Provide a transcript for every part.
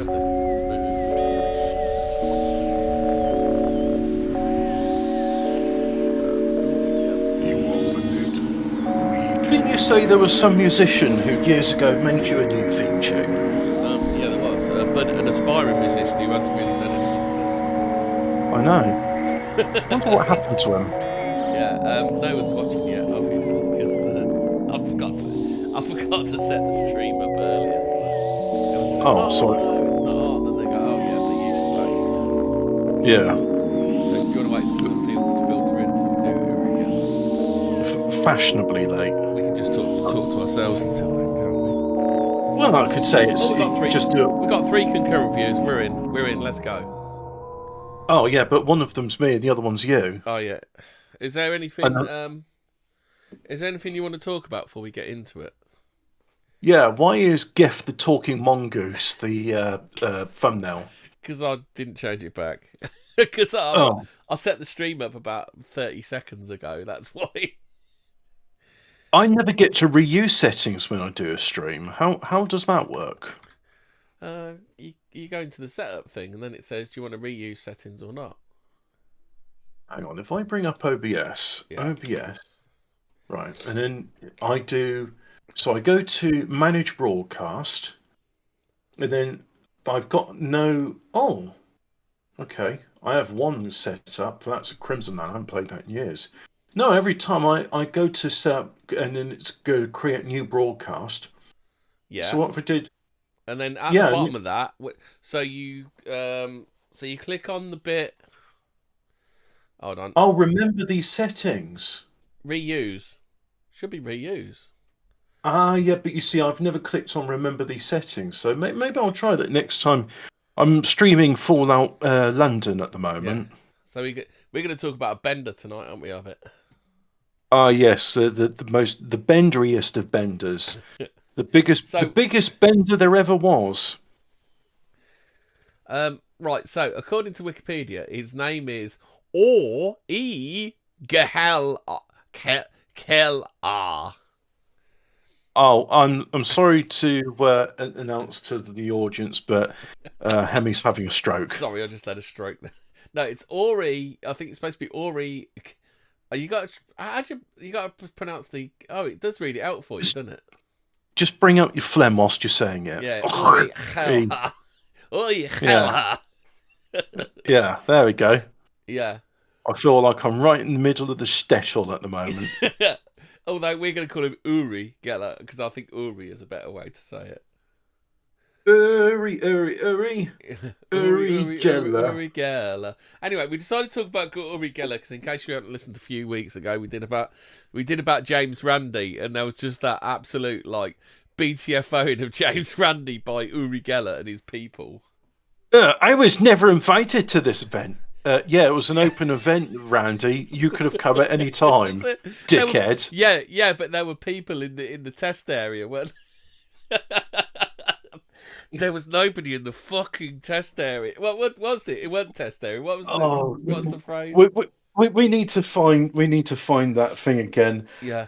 independent movie. Didn't you say there was some musician who years ago made you a new theme tune? Yeah, there was, but an aspiring musician who hasn't really done anything I know. since. Wonder what happened to him. Yeah, no one's watching yet, obviously, because I forgot to set the stream up earlier. So everyone's like, Oh, "Oh sorry. no, it's not on," and they go, "Oh yeah, they Yeah, usually late." So do you want to wait for people to filter in before we do it again? fashionably late. We can just talk to ourselves until then, can't we? Well, I could say it's Oh, we got three. just do it. We got three concurrent views. We're in. We're in. Let's go. Oh yeah, but one of them's me and the other one's you. Oh yeah. Is there And anything? Is there anything you want to talk about before we get into it? yeah, why is Gif the talking mongoose the thumbnail? Because I didn't change it back. Because Oh, I set the stream up about 30 seconds ago. That's why. I never get to reuse settings when I do a stream. How does that work? You go into the setup thing, and then it says, "Do you want to reuse settings or not?" Hang on, if I bring up OBS, Yeah. OBS, right, and then I do. So I go to manage broadcast, and then I've got no. Oh, okay. I have one set up. That's a Crimson Man. I haven't played that in years. No, every time I go to set up, and then it's go to create new broadcast. Yeah. So what if I did? And then at the Yeah, bottom of that, so you click on the bit. Hold on. I'll remember these settings. Reuse. Should be reuse. Ah, yeah, but you see, I've never clicked on remember these settings, so maybe I'll try that next time. I'm streaming Fallout London at the moment. Yeah. So we're going to talk about a bender tonight, aren't we, of it? Ah, yes, the benderiest of benders, the biggest bender there ever was. Right. So according to Wikipedia, his name is Or E Gehel Kel R. Oh, I'm sorry to announce to the audience, but Hemi's having a stroke. Sorry, I just had a stroke. No, it's Ori. I think it's supposed to be Ori. You got to pronounce the. Oh, it does read it out for you, doesn't it? Just bring up your phlegm whilst you're saying it. Yeah, Ori Hella. Ori Hella. Yeah, there we go. Yeah. I feel like I'm right in the middle of the stettel at the moment. Although we're going to call him Uri Geller because I think Uri is a better way to say it. Uri Geller. Anyway, we decided to talk about Uri Geller because, in case you haven't listened a few weeks ago, we did about James Randi, and there was just that absolute like BTFOing of James Randi by Uri Geller and his people. I was never invited to this event. Yeah, it was an open event, Randy. You could have come at any time, dickhead. Yeah, but there were people in the test area. Weren't there was nobody in the fucking test area. What was it? It wasn't test area. What was the phrase? We need to find that thing again. Yeah.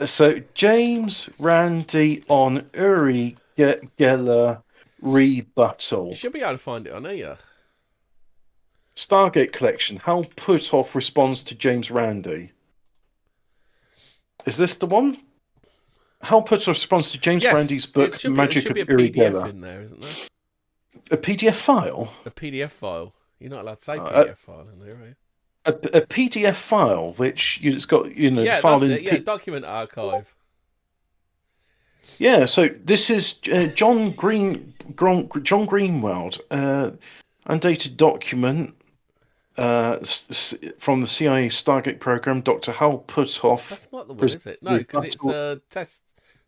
So James Randy on Uri Geller rebuttal. You should be able to find it on here. Stargate Collection. How put off responds to James Randi. Is this the one? How put off responds to James Randi's book Magic of Uri Geller. In there, isn't there? A PDF file. A PDF file. You're not allowed to say PDF file in there, right? A PDF file, which it's got file in. Yeah, document archive. Yeah, so this is John Greenwald, undated document from the CIA Stargate program. Dr. Hal Puthoff. That's not the one, is it? No, because it's a test.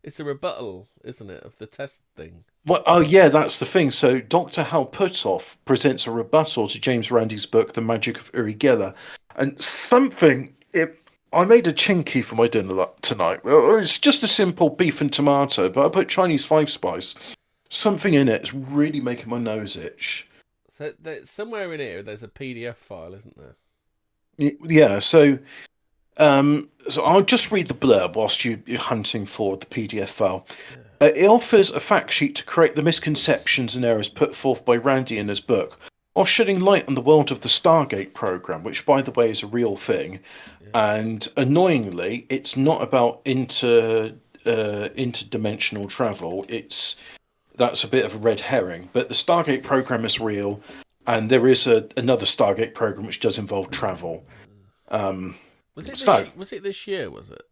It's a rebuttal, isn't it, of the test thing? Well, oh yeah, that's the thing. So Dr. Hal Puthoff presents a rebuttal to James Randi's book, The Magic of Uri Geller, and I made a chinky for my dinner tonight. Well, it's just a simple beef and tomato, but I put Chinese 5-spice. Something in it is really making my nose itch. So somewhere in here, there's a PDF file, isn't there? Yeah. So So I'll just read the blurb whilst you're hunting for the PDF file. It offers a fact sheet to correct the misconceptions and errors put forth by Randy in his book, while shedding light on the world of the Stargate program, which, by the way, is a real thing. And annoyingly, it's not about interdimensional travel. That's a bit of a red herring. But the Stargate program is real, and there is another Stargate program which does involve travel. Was it this year? Was it?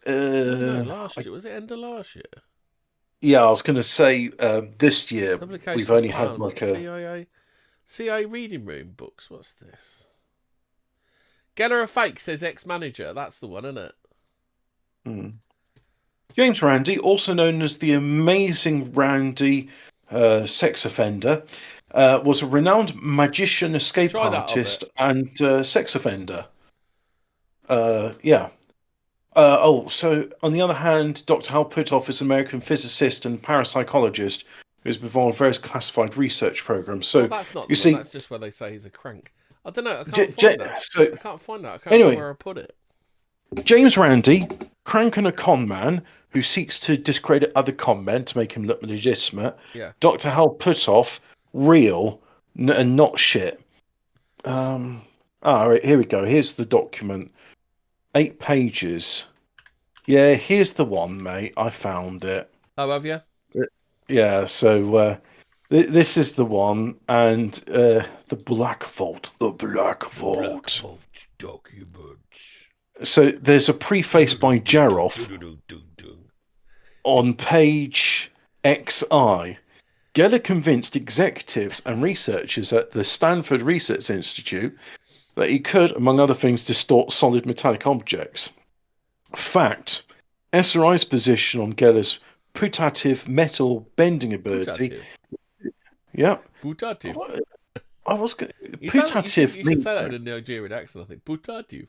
No, last year. Was it end of last year? Yeah, I was going to say this year we've only had like a CIA reading room books. What's this? Geller a fake, says ex-manager. That's the one, isn't it? James Randi, also known as the Amazing Randy, sex offender, was a renowned magician, escape artist, and sex offender. So on the other hand, Dr. Hal Puthoff is an American physicist and parapsychologist who's been involved in various classified research programs. So that's not the one. That's just where they say he's a crank. I don't know. I can't find that. I can't remember where I put it. James Randi, crank and a con man who seeks to discredit other con men to make him look legitimate. Yeah. Dr. Hal Puthoff, real and not shit. Right, here we go. Here's the document. 8 pages. Yeah, here's the one, mate. I found it. Oh, have you? Yeah, so this is the one, and the Black Vault. The Black Vault. Black Vault documents. So there's a preface by Jaroff on page XI. Geller convinced executives and researchers at the Stanford Research Institute that he could, among other things, distort solid metallic objects. Fact: SRI's position on Geller's putative metal bending ability. Yeah. Putative. I was going to... Putative you should say that in a Nigerian accent, I think. Putative.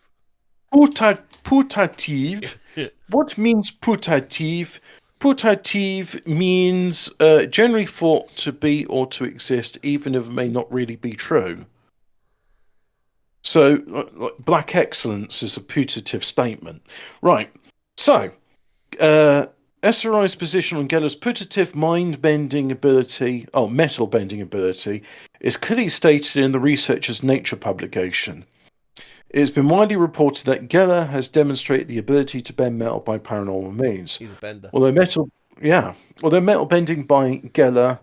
Putative? What means putative? Putative means generally thought to be or to exist, even if it may not really be true. So, black excellence is a putative statement. Right. So, SRI's position on Geller's putative metal-bending ability, is clearly stated in the researcher's Nature publication. It has been widely reported that Geller has demonstrated the ability to bend metal by paranormal means. He's a bender. Although metal bending by Geller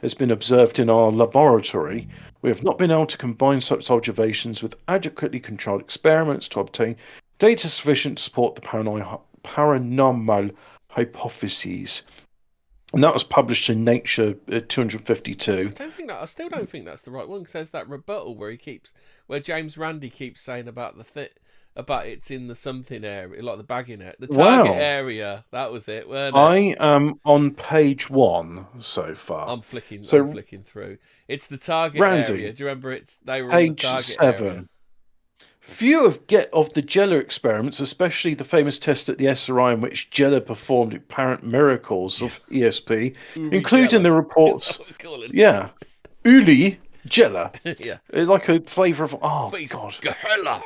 has been observed in our laboratory, we have not been able to combine such observations with adequately controlled experiments to obtain data sufficient to support the paranormal hypotheses. And that was published in Nature 252. I still don't think that's the right one. It says that rebuttal where James Randi keeps saying about about it's in the something area, like the bagging area, the target area. That was it, weren't it? I am on page 1 so far. I'm flicking through. It's the target area. Do you remember? They were page on the target 7. area. Few of the Geller experiments, especially the famous test at the SRI in which Geller performed apparent miracles of ESP, including the reports. Yeah, Uli Geller. Yeah, it's like a flavour of God. Geller.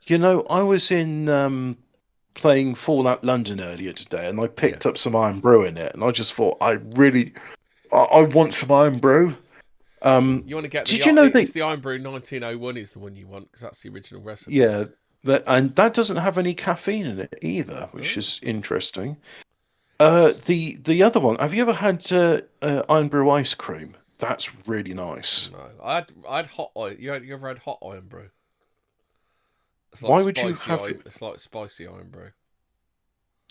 You know, I was in playing Fallout London earlier today, and I picked up some Iron Brew in it, and I just thought I want some Iron Brew. You want to get? Did you know that the Iron Brew 1901 is the one you want because that's the original recipe? Yeah, and that doesn't have any caffeine in it either, which is interesting. The other one. Have you ever had Iron Brew ice cream? That's really nice. No, I had hot oil. You ever had hot Iron Brew? Why would you have it? It's like spicy Iron Brew.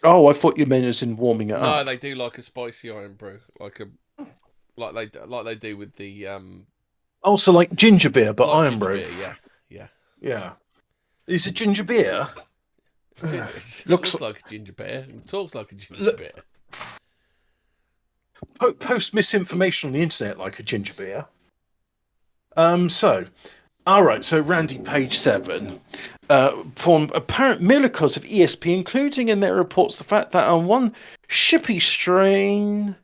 Oh, I thought you meant as in warming it up. No, they do like a spicy Iron Brew, like they do with the Also, like ginger beer, but like Iron Brew. Beer, yeah. Is it ginger beer? It looks like a ginger beer. It talks like a ginger beer. Post misinformation on the internet like a ginger beer. So Randy, page 7, formed apparent miracles of ESP, including in their reports the fact that on one Shippy Strang,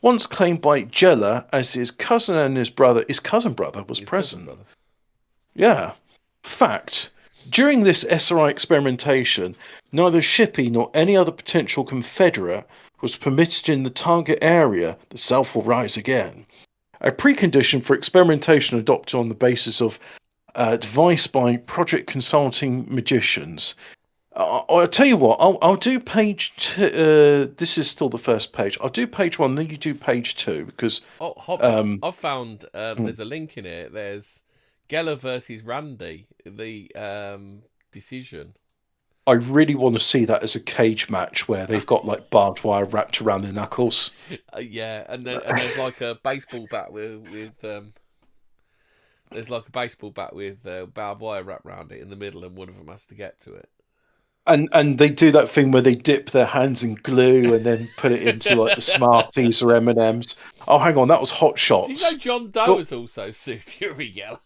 once claimed by Geller as his cousin and his cousin brother was present. Yeah. Fact. During this SRI experimentation, neither Shippey nor any other potential Confederate was permitted in the target area. The South will rise again. A precondition for experimentation adopted on the basis of advice by project consulting magicians. I'll tell you what. I'll do page two. This is still the first page. I'll do page one, then you do page two because. Oh, Hobbit. I've found there's a link in it. There's Geller versus Randy. The decision. I really want to see that as a cage match where they've got like barbed wire wrapped around their knuckles. Yeah, and there's like a baseball bat with there's like a baseball bat with barbed wire wrapped around it in the middle, and one of them has to get to it. And they do that thing where they dip their hands in glue and then put it into like the Smarties or M&Ms. Oh, hang on, that was Hot Shots. Do you know John Doe was also sued Uri Geller?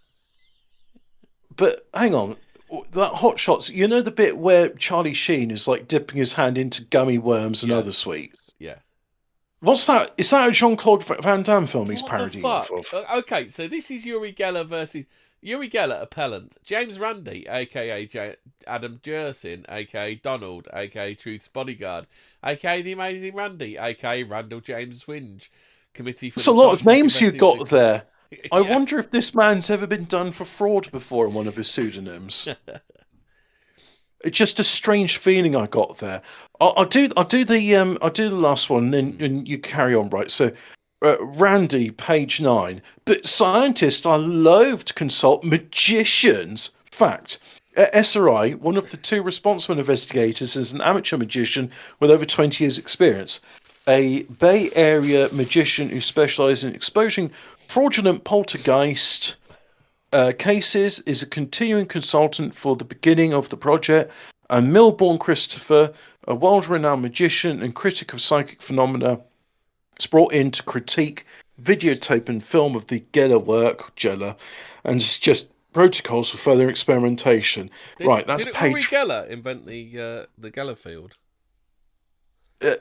But hang on, that Hot Shots. You know the bit where Charlie Sheen is like dipping his hand into gummy worms and other sweets. Yeah. What's that? Is that a Jean-Claude Van Damme film he's parodying off of? Okay, so this is Uri Geller versus Uri Geller, appellant. James Randi, a.k.a. Adam Jersin, a.k.a. Donald, a.k.a. Truth's Bodyguard, a.k.a. The Amazing Randy, a.k.a. Randall James Winge. Committee for It's a lot of names you've got there. I wonder if this man's ever been done for fraud before in one of his pseudonyms. It's just a strange feeling I got there. I'll do the last one, and you carry on, right? So, Randy, page 9. But scientists are loath to consult magicians. Fact. At SRI, one of the two responsible investigators is an amateur magician with over 20 years' experience. A Bay Area magician who specializes in exposing fraudulent poltergeist cases, is a continuing consultant for the beginning of the project. And Milbourne Christopher, a world-renowned magician and critic of psychic phenomena, is brought in to critique videotape and film of the Geller, and it's just protocols for further experimentation. That's did page. Uri Geller invent the Geller field?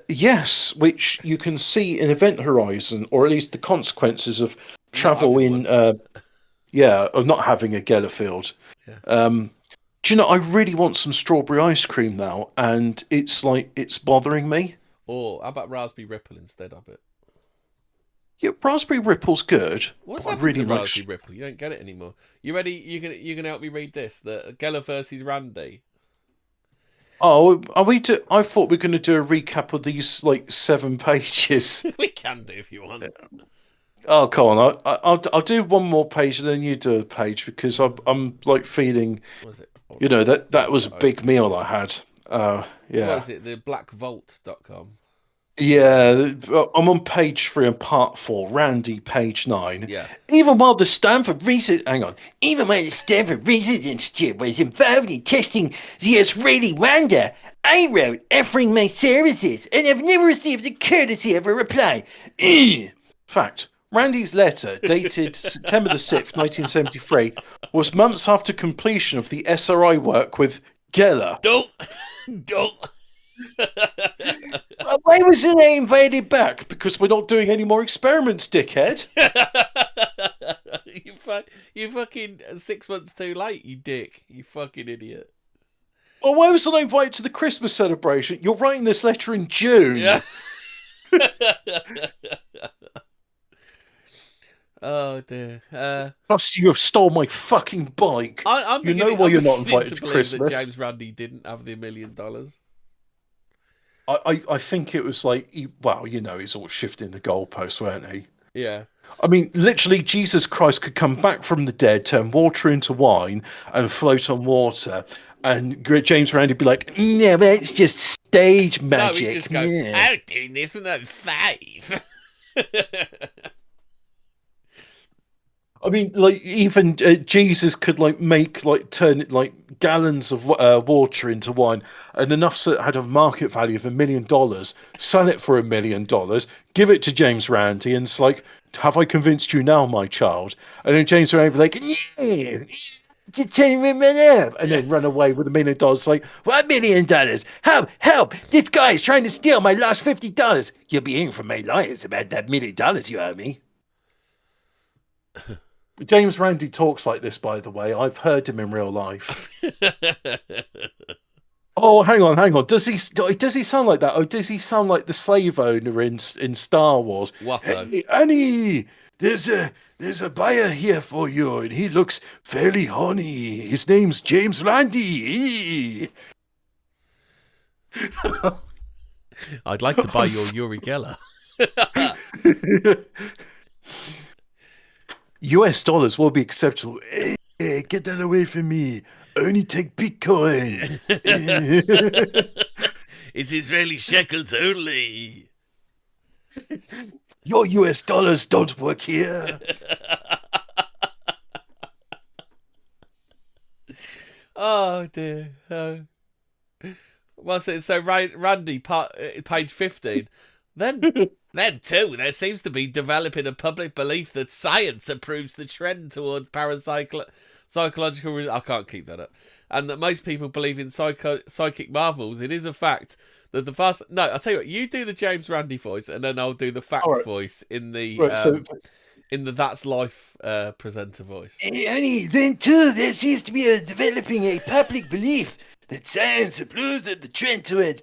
Yes, which you can see in Event Horizon, or at least the consequences of travel in. Of not having a Geller field. Yeah. Do you know? I really want some strawberry ice cream now, and it's bothering me. Or how about raspberry ripple instead of it? Yeah, raspberry ripple's good. What's happened to raspberry ripple? You don't get it anymore. You ready? You can help me read this. The Geller versus Randy. Oh, are we? I thought we were going to do a recap of these 7 pages. We can do if you want. Oh, come on! I'll do one more page and then you do a page because I'm feeling. Was it? You know that was a big meal I had. Yeah. What is it? The blackvault.com. Yeah, I'm on page 3 and part 4. Randy, page 9. Yeah. Even while the Stanford research Institute was involved in testing the Israeli wonder, I wrote offering my services and have never received the courtesy of a reply. Fact. Randy's letter, dated September the 6th, 1973, was months after completion of the SRI work with Geller. Don't. Why wasn't I invited back? Because we're not doing any more experiments, dickhead. You fucking 6 months too late, you dick. You fucking idiot. Well, why wasn't I invited to the Christmas celebration? You're writing this letter in June. Yeah. Oh dear. Plus, you have stole my fucking bike. I'm you know why you're not invited to Christmas. That James Randi didn't have the $1 million. I think it was he's all shifting the goalposts, weren't he? Yeah. I mean, literally, Jesus Christ could come back from the dead, turn water into wine, and float on water. And James Randi would be like, "No, that's just stage magic." No, he'd just go, "I'm doing this when I'm 5." I mean, even Jesus could turn gallons of water into wine, and enough that had a market value of $1 million, sell it for $1 million, give it to James Randi, and it's like, "Have I convinced you now, my child?" And then James Randi would be like, "Yeah, to turn him up," and then run away with $1 million. Like, "What $1 million? Help! This guy is trying to steal my last $50. You'll be hearing from my lawyers about that $1 million you owe me." James Randi talks like this, by the way. I've heard him in real life. Oh, hang on. Does he sound like that? Or does he sound like the slave owner in Star Wars? Watto. Hey, Annie, there's a buyer here for you, and he looks fairly horny. His name's James Randi. I'd like to buy your Uri Geller. US dollars will be acceptable. Hey, get that away from me. Only take Bitcoin. It's Israeli shekels only. Your US dollars don't work here. Oh dear. Oh. Well, so Randy, page 15. Then too, there seems to be developing a public belief that science approves the trend towards psychological. I can't keep that up. And that most people believe in psychic marvels. It is a fact that the vast. No, I'll tell you what. You do the James Randi voice, and then I'll do the fact voice in the in the That's Life presenter voice. Annie, then too, there seems to be developing a public belief that science approves of the trend towards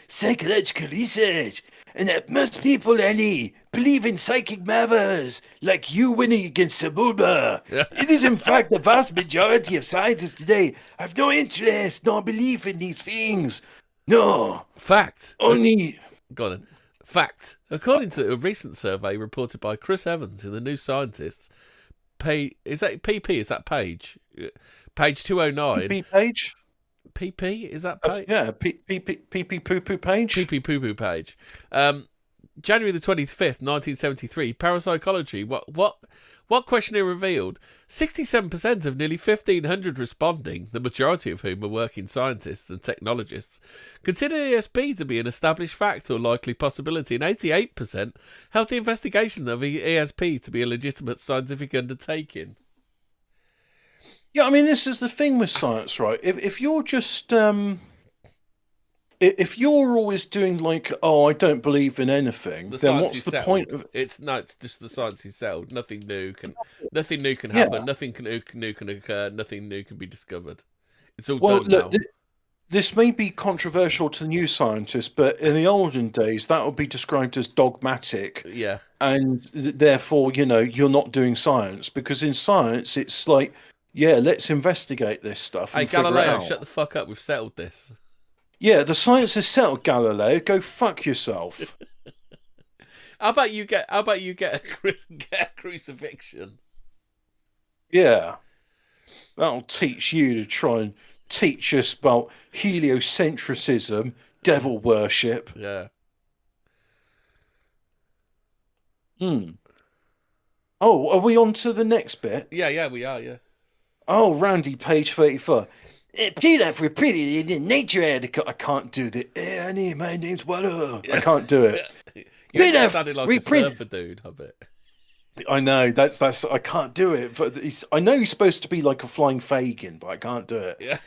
psychological research, and that most people, Annie, believe in psychic marvels, like you winning against Sabulba. It is, in fact, the vast majority of scientists today have no interest nor belief in these things. No. Fact. Only. Go on then. Fact. According to a recent survey reported by Chris Evans in the New Scientist, is that PP? Is that page? Page 209. PP page? PP? Is that page? Yeah, PP poo poo page. PP poo poo page. January the 25th, 1973. Parapsychology. What questionnaire revealed? 67% of nearly 1,500 responding, the majority of whom are working scientists and technologists, consider ESP to be an established fact or likely possibility, and 88% held the investigation of ESP to be a legitimate scientific undertaking. Yeah, I mean, this is the thing with science, right? If you're just if you're always doing like, oh, I don't believe in anything, then what's the point of it's just the science is settled. Nothing new can happen. Nothing new can occur. Nothing new can be discovered. It's all done now. This may be controversial to new scientists, but in the olden days, that would be described as dogmatic. Yeah, and therefore, you're not doing science, because in science, it's like, yeah, let's investigate this stuff. Hey, Galileo, shut the fuck up. We've settled this. Yeah, the science is settled, Galileo. Go fuck yourself. How about you get a crucifixion? Yeah. That'll teach you to try and teach us about heliocentrism, devil worship. Yeah. Oh, are we on to the next bit? Yeah, we are, yeah. Oh, Randy, page 34. Peter, for pretty in nature article. I can't do the Annie, my name's Wallo. I can't do it. You sounded like a surfer dude, Hobbit. I know, that's I can't do it, but I know he's supposed to be like a flying Fagin, but I can't do it. Yeah.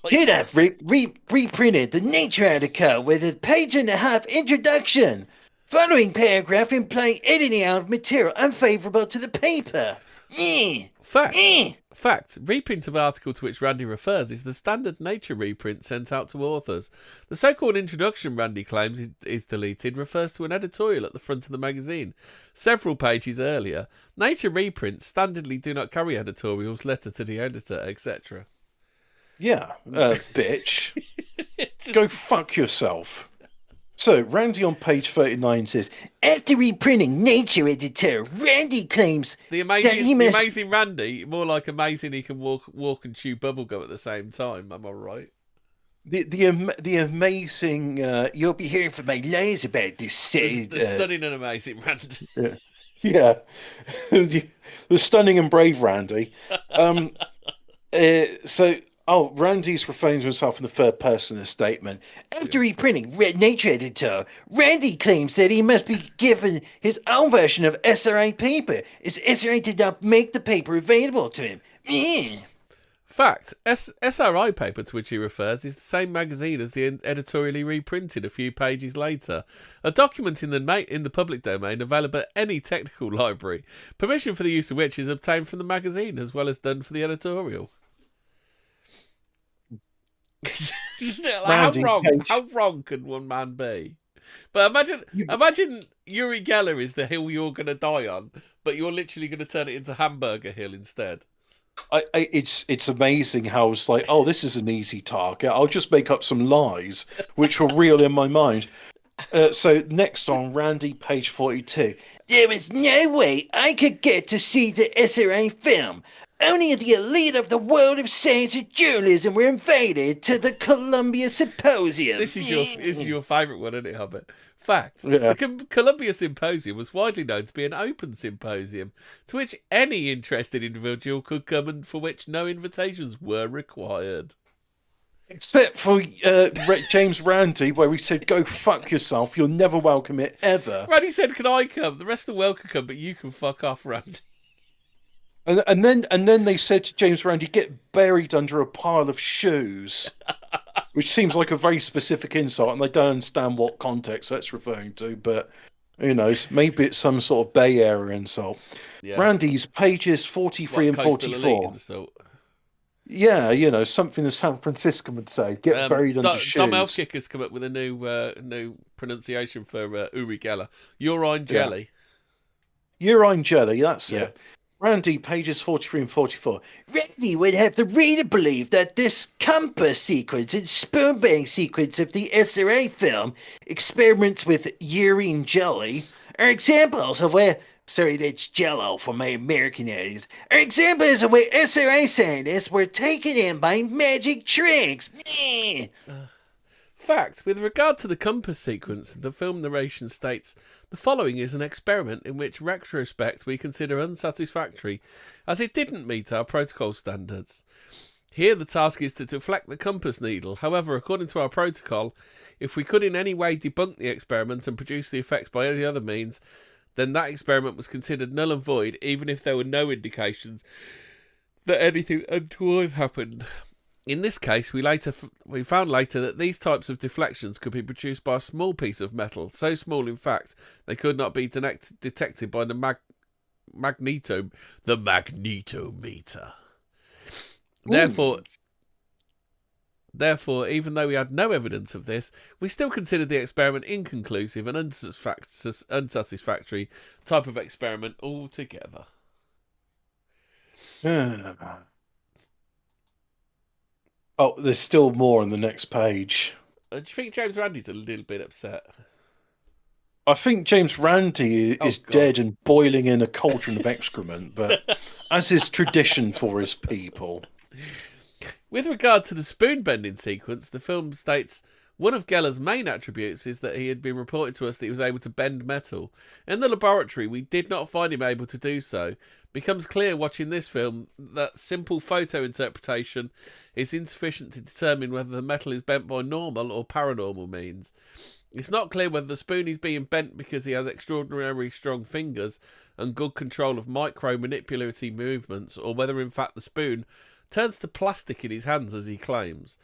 Peter reprinted the nature article with a 1.5-page introduction. Following paragraph implying editing out of material unfavorable to the paper. Fact. Reprint of article to which Randy refers is the standard Nature reprint sent out to authors. The so-called introduction Randy claims is deleted refers to an editorial at the front of the magazine. Several pages earlier, Nature reprints standardly do not carry editorials, letter to the editor, etc. Yeah, bitch. Go fuck yourself. So, Randy on page 39 says, after reprinting Nature editor, Randy claims the amazing Randy, more like amazing he can walk and chew bubblegum at the same time. Am I right? The amazing... you'll be hearing from my lawyers about this. The stunning and amazing Randy. Yeah. the stunning and brave Randy. Randy's referring to himself in the third person in a statement. After reprinting Nature editor, Randy claims that he must be given his own version of SRA paper, as SRA did not make the paper available to him. Fact, SRI paper to which he refers is the same magazine as the editorially reprinted a few pages later. A document in the public domain available at any technical library, permission for the use of which is obtained from the magazine as well as done for the editorial. Randy Page. How wrong can one man be? But imagine Uri Geller is the hill you're going to die on, but you're literally going to turn it into Hamburger Hill instead. It's amazing how it's like, oh, this is an easy target. I'll just make up some lies, which were real in my mind. So next on Randy, page 42. There was no way I could get to see the SRA film. Only the elite of the world of science and journalism were invited to the Columbia Symposium. This is your favourite one, isn't it, Hobbit? Fact. Yeah. The Columbia Symposium was widely known to be an open symposium to which any interested individual could come and for which no invitations were required. Except for James Randi, where he said, go fuck yourself, you're never welcome here, ever. Randy said, can I come? The rest of the world can come, but you can fuck off, Randy. And then they said to James Randi, get buried under a pile of shoes. Which seems like a very specific insult, and they don't understand what context that's referring to, but who knows? Maybe it's some sort of Bay Area insult. Yeah. Randy's pages 43 and 44. Yeah, something the San Franciscan would say. Get buried under shoes. Dom Elfkicker's come up with a new pronunciation for Uri Geller. Urine jelly. Yeah. Urine jelly, that's it. Randy, pages 43 and 44. Randy would have the reader believe that this compass sequence and spoon-bang sequence of the SRA film, experiments with urine jelly, are examples of where... Sorry, that's Jello for my American audience. Are examples of where SRA scientists were taken in by magic tricks. Fact, with regard to the compass sequence, the film narration states, the following is an experiment in which retrospect we consider unsatisfactory, as it didn't meet our protocol standards. Here the task is to deflect the compass needle. However, according to our protocol, if we could in any way debunk the experiment and produce the effects by any other means, then that experiment was considered null and void, even if there were no indications that anything untoward happened. In this case, we found later that these types of deflections could be produced by a small piece of metal, so small in fact they could not be detected by the magnetometer. Therefore, even though we had no evidence of this, we still considered the experiment inconclusive and unsatisfactory type of experiment altogether. Oh, there's still more on the next page. Do you think James Randi's a little bit upset? I think James Randi is dead and boiling in a cauldron of excrement, but as is tradition for his people. With regard to the spoon bending sequence, the film states one of Geller's main attributes is that he had been reported to us that he was able to bend metal. In the laboratory, we did not find him able to do so. It becomes clear watching this film that simple photo interpretation is insufficient to determine whether the metal is bent by normal or paranormal means. It's not clear whether the spoon is being bent because he has extraordinarily strong fingers and good control of micro-manipulative movements, or whether in fact the spoon turns to plastic in his hands as he claims.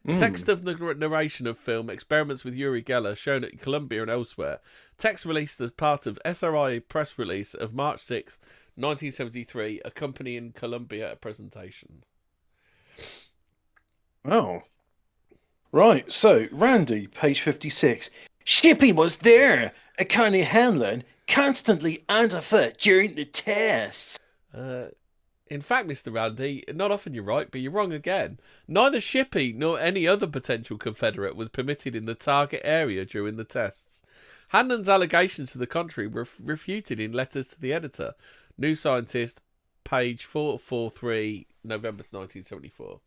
Text of the narration of film Experiments with Uri Geller shown at Columbia and elsewhere. Text released as part of SRI press release of March 6th, 1973, accompanying Columbia presentation. Oh. Right, so, Randy, page 56. Shippy was there, according to Hanlon, constantly underfoot during the tests. In fact, Mr. Randy, not often you're right, but you're wrong again. Neither Shippy nor any other potential Confederate was permitted in the target area during the tests. Hanlon's allegations to the contrary were refuted in letters to the editor. New Scientist, page 443, November 1974.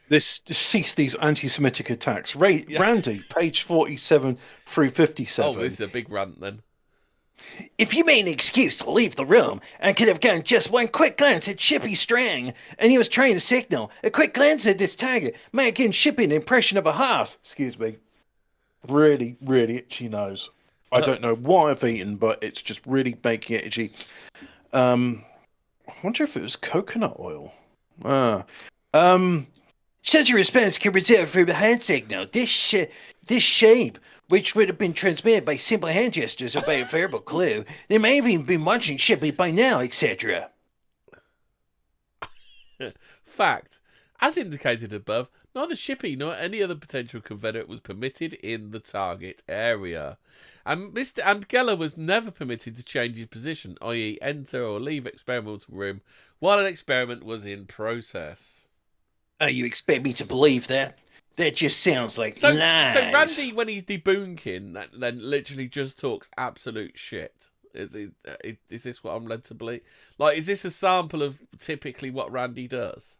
This cease these anti-Semitic attacks. Randy, page 47 through 57. Oh, this is a big rant then. If you made an excuse to leave the room, I could have gotten just one quick glance at Shippy Strang, and he was trying to signal. A quick glance at this target might give Shippy an impression of a horse. Excuse me. Really, really itchy nose. I don't know what I've eaten, but it's just really making it itchy. I wonder if it was coconut oil. Such a response can result from a hand signal. This shape, which would have been transmitted by simple hand gestures or by a verbal clue, they may have even been watching Shipley by now, etc. Fact. As indicated above, neither Shippy nor any other potential Confederate was permitted in the target area. And Geller was never permitted to change his position, i.e. enter or leave experimental room while an experiment was in process. Oh, you expect me to believe that? That just sounds like So lies. So Randy, when he's debunking, then literally just talks absolute shit. Is this what I'm led to believe? Like, is this a sample of typically what Randy does?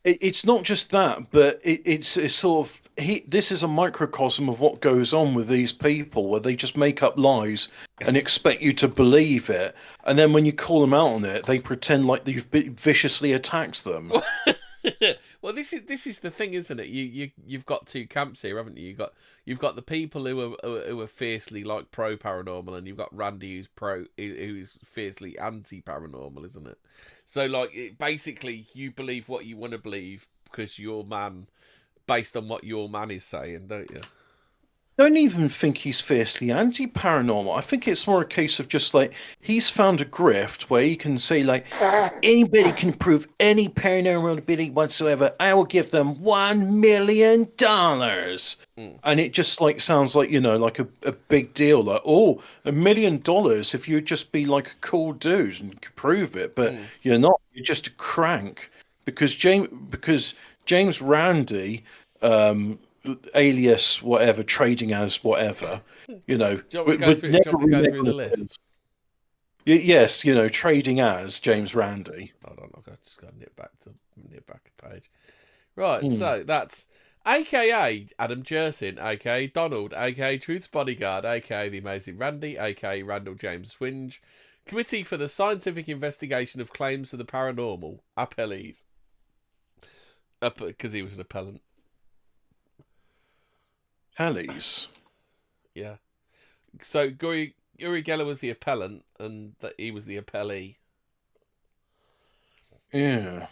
It's not just that, but it's sort of this is a microcosm of what goes on with these people, where they just make up lies and expect you to believe it, and then when you call them out on it, they pretend like you've viciously attacked them. Well, this is the thing, isn't it? You've got two camps here, haven't you? You've got the people who are fiercely like pro paranormal, and you've got Randy who's fiercely anti paranormal, isn't it? So like, basically, you believe what you want to believe because you're man, based on what your man is saying, don't you? I don't even think he's fiercely anti-paranormal. I think it's more a case of just like he's found a grift where he can say like, if anybody can prove any paranormal ability whatsoever, I will give them $1 million. And it just like sounds like, like a big deal. Like, oh, $1 million if you'd just be like a cool dude and could prove it, but you're not. You're just a crank because James Randi. Alias whatever, trading as whatever, would never go through the list. Yes, trading as James Randi. Hold on, I've just got to nip back a page. Right, so that's AKA Adam Jersin, AKA Donald, AKA Truth's Bodyguard, AKA The Amazing Randy, AKA Randall James Swinge, Committee for the Scientific Investigation of Claims to the Paranormal, appellees. Because he was an appellant. Hellies. Yeah. So Uri Geller was the appellant, and that he was the appellee. Yeah.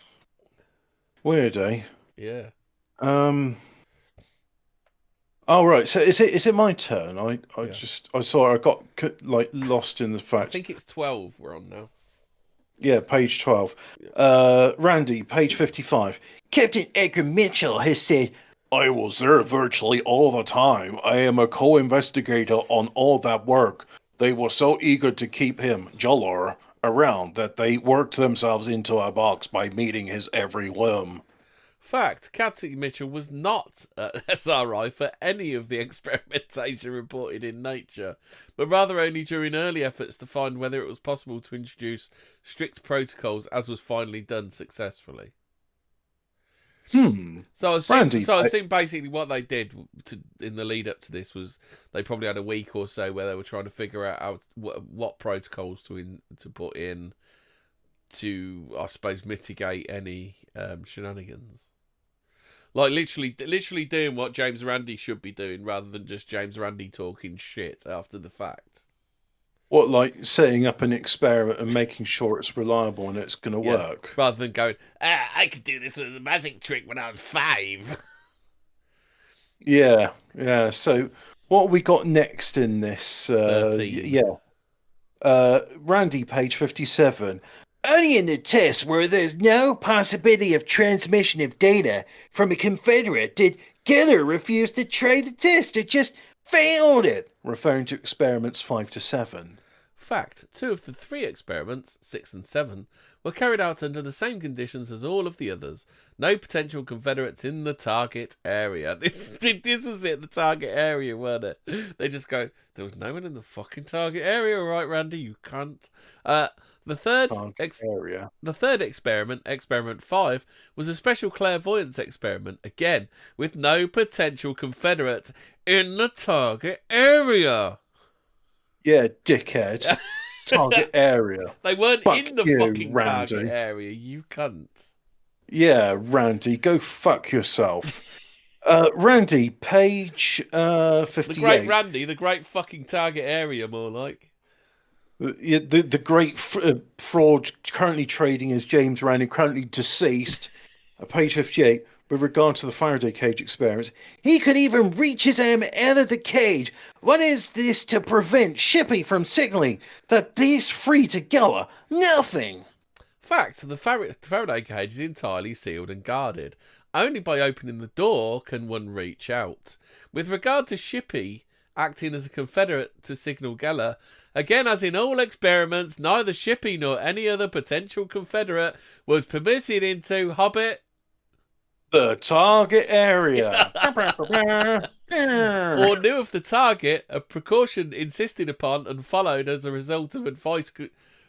Weird, eh? Yeah. Oh right. So is it my turn? I got like lost in the fact. I think it's 12 we're on now. Yeah, page 12. Randy, page 55. Captain Edgar Mitchell has said, I was there virtually all the time. I am a co-investigator on all that work. They were so eager to keep him, Jalor, around that they worked themselves into a box by meeting his every whim. Fact, Captain Mitchell was not at SRI for any of the experimentation reported in Nature, but rather only during early efforts to find whether it was possible to introduce strict protocols, as was finally done successfully. So I assume basically what they did in the lead up to this was they probably had a week or so where they were trying to figure out what protocols to put in to, I suppose, mitigate any shenanigans. Like literally doing what James Randi should be doing rather than just James Randi talking shit after the fact. What, like setting up an experiment and making sure it's reliable and it's going to work? Rather than going, I could do this with a magic trick when I was 5. Yeah. So what we got next in this? 13. Randy, page 57. only in the test where there's no possibility of transmission of data from a Confederate did Geller refuse to try the test or just failed it. Referring to experiments 5 to 7. Fact, 2 of the 3 experiments, 6 and 7, were carried out under the same conditions as all of the others. No potential Confederates in the target area. This was it, the target area, weren't it? They just go, there was no one in the fucking target area, right, Randy, you cunt. The third experiment, experiment 5, was a special clairvoyance experiment, again, with no potential Confederates in the target area. Yeah, dickhead. Target area. They weren't in the fucking Randy. Target area, you cunt. Yeah, Randy, go fuck yourself. Randy, page 58. The great Randy, the great fucking target area, more like. The great fraud currently trading as James Rand, currently deceased, page 58, with regard to the Faraday cage experiments. He could even reach his arm out of the cage. What is this to prevent Shippy from signaling that he's free to go? Nothing. Fact, the Faraday cage is entirely sealed and guarded. Only by opening the door can one reach out. With regard to Shippy acting as a confederate to signal Geller, again as in all experiments, neither Shippy nor any other potential confederate was permitted into Hobbit The target area. or knew of the target, a precaution insisted upon and followed as a result of advice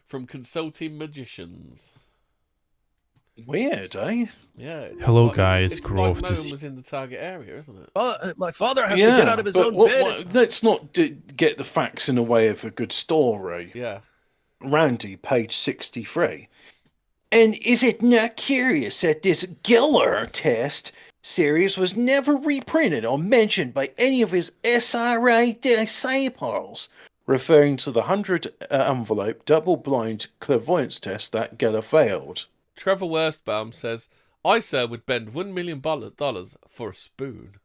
from consulting magicians. Weird, eh? Yeah. Hello, guys. It's Grove like no to one see. was in the target area, isn't it? My father has to get out of his own bed. Let's not get the facts in the way of a good story. Yeah. Randy, page 63. And is it not curious that this Geller test series was never reprinted or mentioned by any of his SRA disciples? Referring to the 100 envelope double-blind clairvoyance test that Geller failed. Trevor Worstbaum says, I, sir, would bend $1 million for a spoon.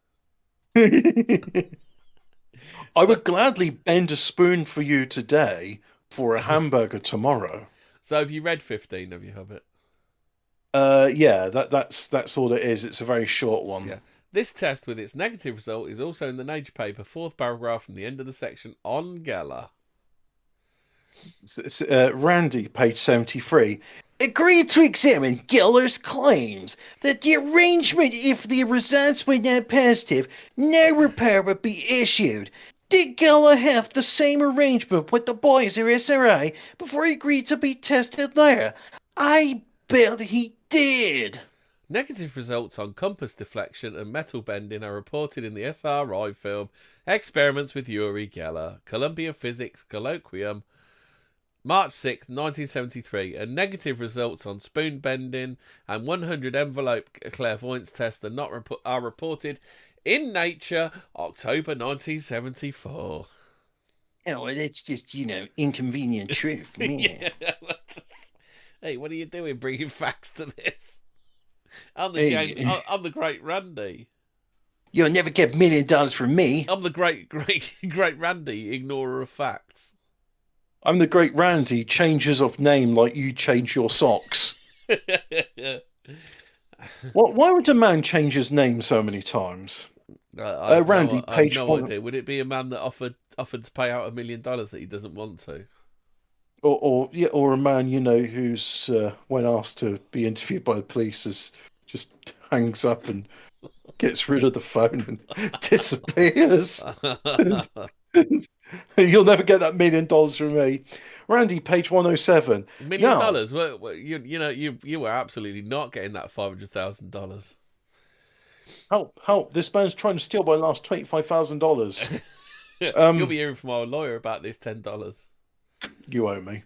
I would gladly bend a spoon for you today for a hamburger tomorrow. So have you read 15 of you, Hobbit? Yeah, that's all it is. It's a very short one. Yeah. This test with its negative result is also in the Nature paper, 4th paragraph from the end of the section on Geller. Randy, page 73. Agreed to examine Geller's claims that the arrangement, if the results were not positive, no repair would be issued. Did Geller have the same arrangement with the boys at SRI before he agreed to be tested there? I bet he did. Negative results on compass deflection and metal bending are reported in the SRI film Experiments with Uri Geller, Columbia Physics Colloquium, March 6, 1973, and negative results on spoon bending and 100 envelope clairvoyance test are reported in Nature, October 1974. Oh, well, that's just, inconvenient truth, man. Yeah. Hey, what are you doing bringing facts to this? I'm the great Randy. You'll never get $1 million from me. I'm the great Randy, ignorer of facts. I'm the great Randy, changes of name like you change your socks. Why would a man change his name so many times? Randy, page I have no 1. idea. Would it be a man that offered to pay out $1 million that he doesn't want to? Or a man, who's when asked to be interviewed by the police, just hangs up and gets rid of the phone and disappears. You'll never get that $1 million from me. Randy, page 107. $1 million? Well, you were absolutely not getting that $500,000. Help! This man's trying to steal my last $25,000. You'll be hearing from our lawyer about this $10. You owe me.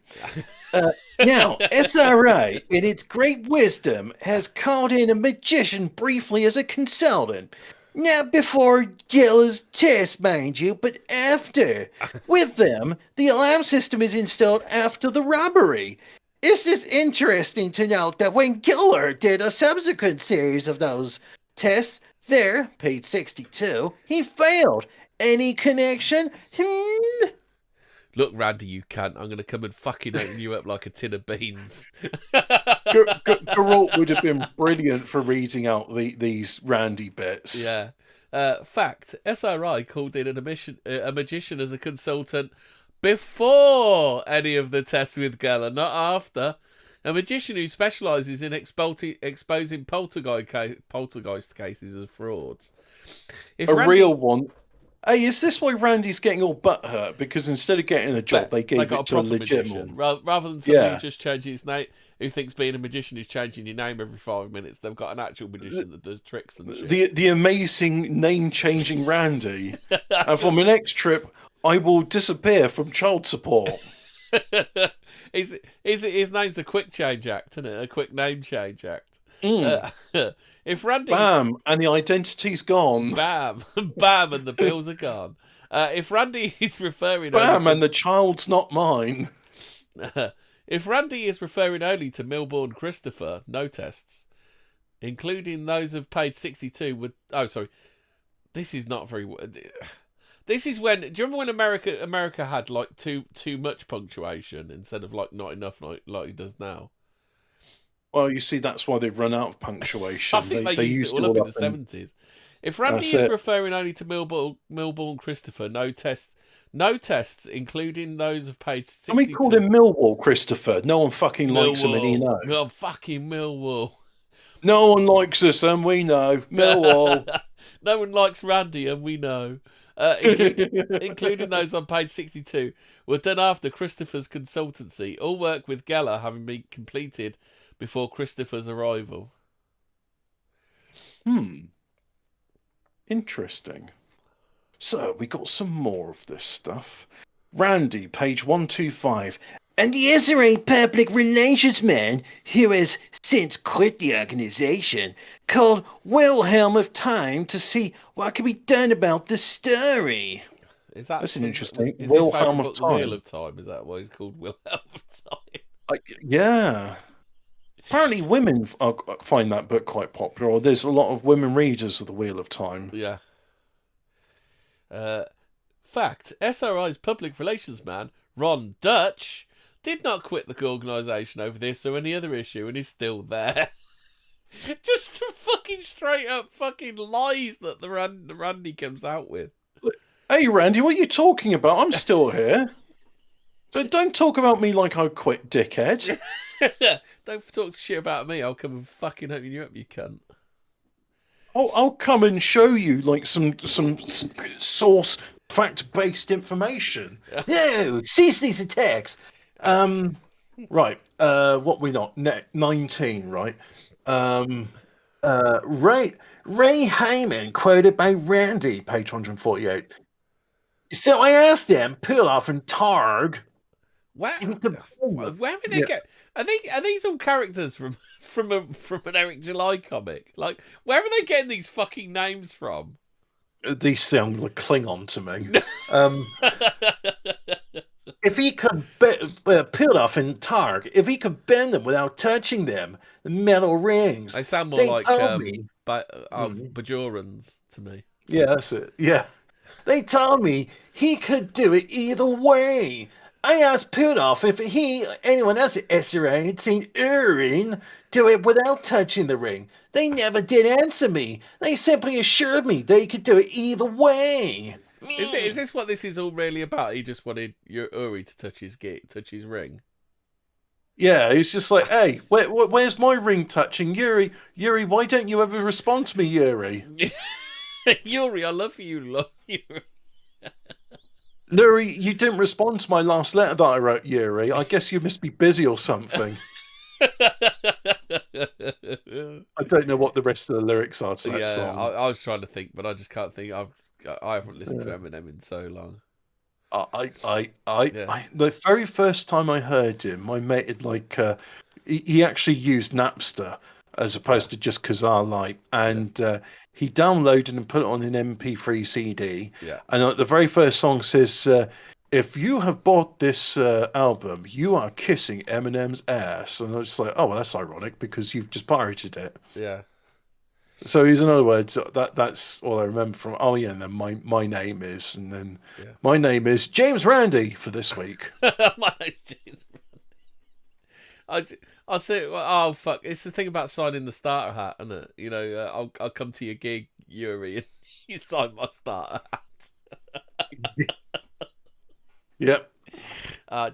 Now, SRA, in its great wisdom, has called in a magician briefly as a consultant. Not before Geller's test, mind you, but after. With them, the alarm system is installed after the robbery. Is this interesting to note that when Geller did a subsequent series of those tests, there, page 62, he failed. Any connection? Look, Randy, you cunt. I'm going to come and fucking open you up like a tin of beans. Geralt would have been brilliant for reading out these Randy bits. Yeah. Fact, SRI called in a magician as a consultant before any of the tests with Geller, not after. A magician who specialises in exposing poltergeist cases as frauds. Real one. Hey, is this why Randy's getting all butthurt? Because instead of getting a job, they gave it to a legit magician. one. Rather than somebody who just changing his name, who thinks being a magician is changing your name every 5 minutes, they've got an actual magician that does tricks and shit. The amazing name-changing Randy. And for my next trip, I will disappear from child support. His name's a quick change act, isn't it? A quick name change act. If Randy... Bam! And the identity's gone. Bam! Bam! And the bills are gone. If Randy is referring... Bam! And the child's not mine. If Randy is referring only to Milbourne Christopher, no tests, including those of page 62 would... Oh, sorry. This is not very... This is when... Do you remember when America had, like, too much punctuation instead of, like, not enough like it does now? Well, you see, that's why they've run out of punctuation. I think they used it all up in the 70s. If Randy is referring only to Milbourne Christopher, no tests, including those of page 62. And we called him Millwall Christopher. No one fucking likes him, and he knows. Oh, fucking Millwall. No one likes us, and we know. Millwall. No one likes Randy, and we know. Including those on page 62, were done after Christopher's consultancy. All work with Geller having been completed before Christopher's arrival. Interesting. So, we got some more of this stuff. Randy, page 125. And the SRA public relations man, who has since quit the organization, called Wilhelm of Time to see what can be done about the story. That's an interesting... Wilhelm of Time. Wheel of Time, is that why he's called Wilhelm of Time? Yeah. Apparently women find that book quite popular, or there's a lot of women readers of the Wheel of Time. Yeah. Fact, SRI's public relations man, Ron Dutch, did not quit the organisation over this or any other issue and is still there. Just the fucking straight up fucking lies that the Randy comes out with. Hey Randy, what are you talking about? I'm still here. So don't talk about me like I quit, dickhead. Don't talk shit about me. I'll come and fucking open you up, you cunt. I'll come and show you like some source fact-based information. No, cease these attacks. Right. What we not? 19, right? Ray Hyman, quoted by Randy, page 148. So I asked them, Puloff and Targ. Where are they get? Are these all characters from an Eric July comic? Like, where are they getting these fucking names from? These sound like Klingon to me. If he could Puloff and Targ, if he could bend them without touching them, the metal rings. They sound more like Bajorans to me. Yeah, that's it. Yeah. They told me he could do it either way. I asked Puloff if anyone else at SRA had seen Urin do it without touching the ring. They never did answer me. They simply assured me they could do it either way. Is this what this is all really about? He just wanted Uri to touch his ring. Yeah, he's just like, hey, where's my ring touching? Yuri, why don't you ever respond to me, Yuri? Yuri, I love you, Yuri. Yuri, you didn't respond to my last letter that I wrote, Yuri. I guess you must be busy or something. I don't know what the rest of the lyrics are to that song. I was trying to think, but I just can't think. I haven't listened to Eminem in so long. The very first time I heard him, my mate had he actually used Napster as opposed to just Kazaa Lite, and he downloaded and put it on an MP3 CD. Yeah. And the very first song says, if you have bought this album, you are kissing Eminem's ass. And I was just like, oh, well, that's ironic because you've just pirated it. Yeah. So in other words, that's all I remember from. Oh yeah, and then my name is, and then my name is James Randy for this week. My name's James Randy. I'll say, oh fuck! It's the thing about signing the starter hat, isn't it? You know, I'll come to your gig, Yuri, and you sign my starter hat. Yep.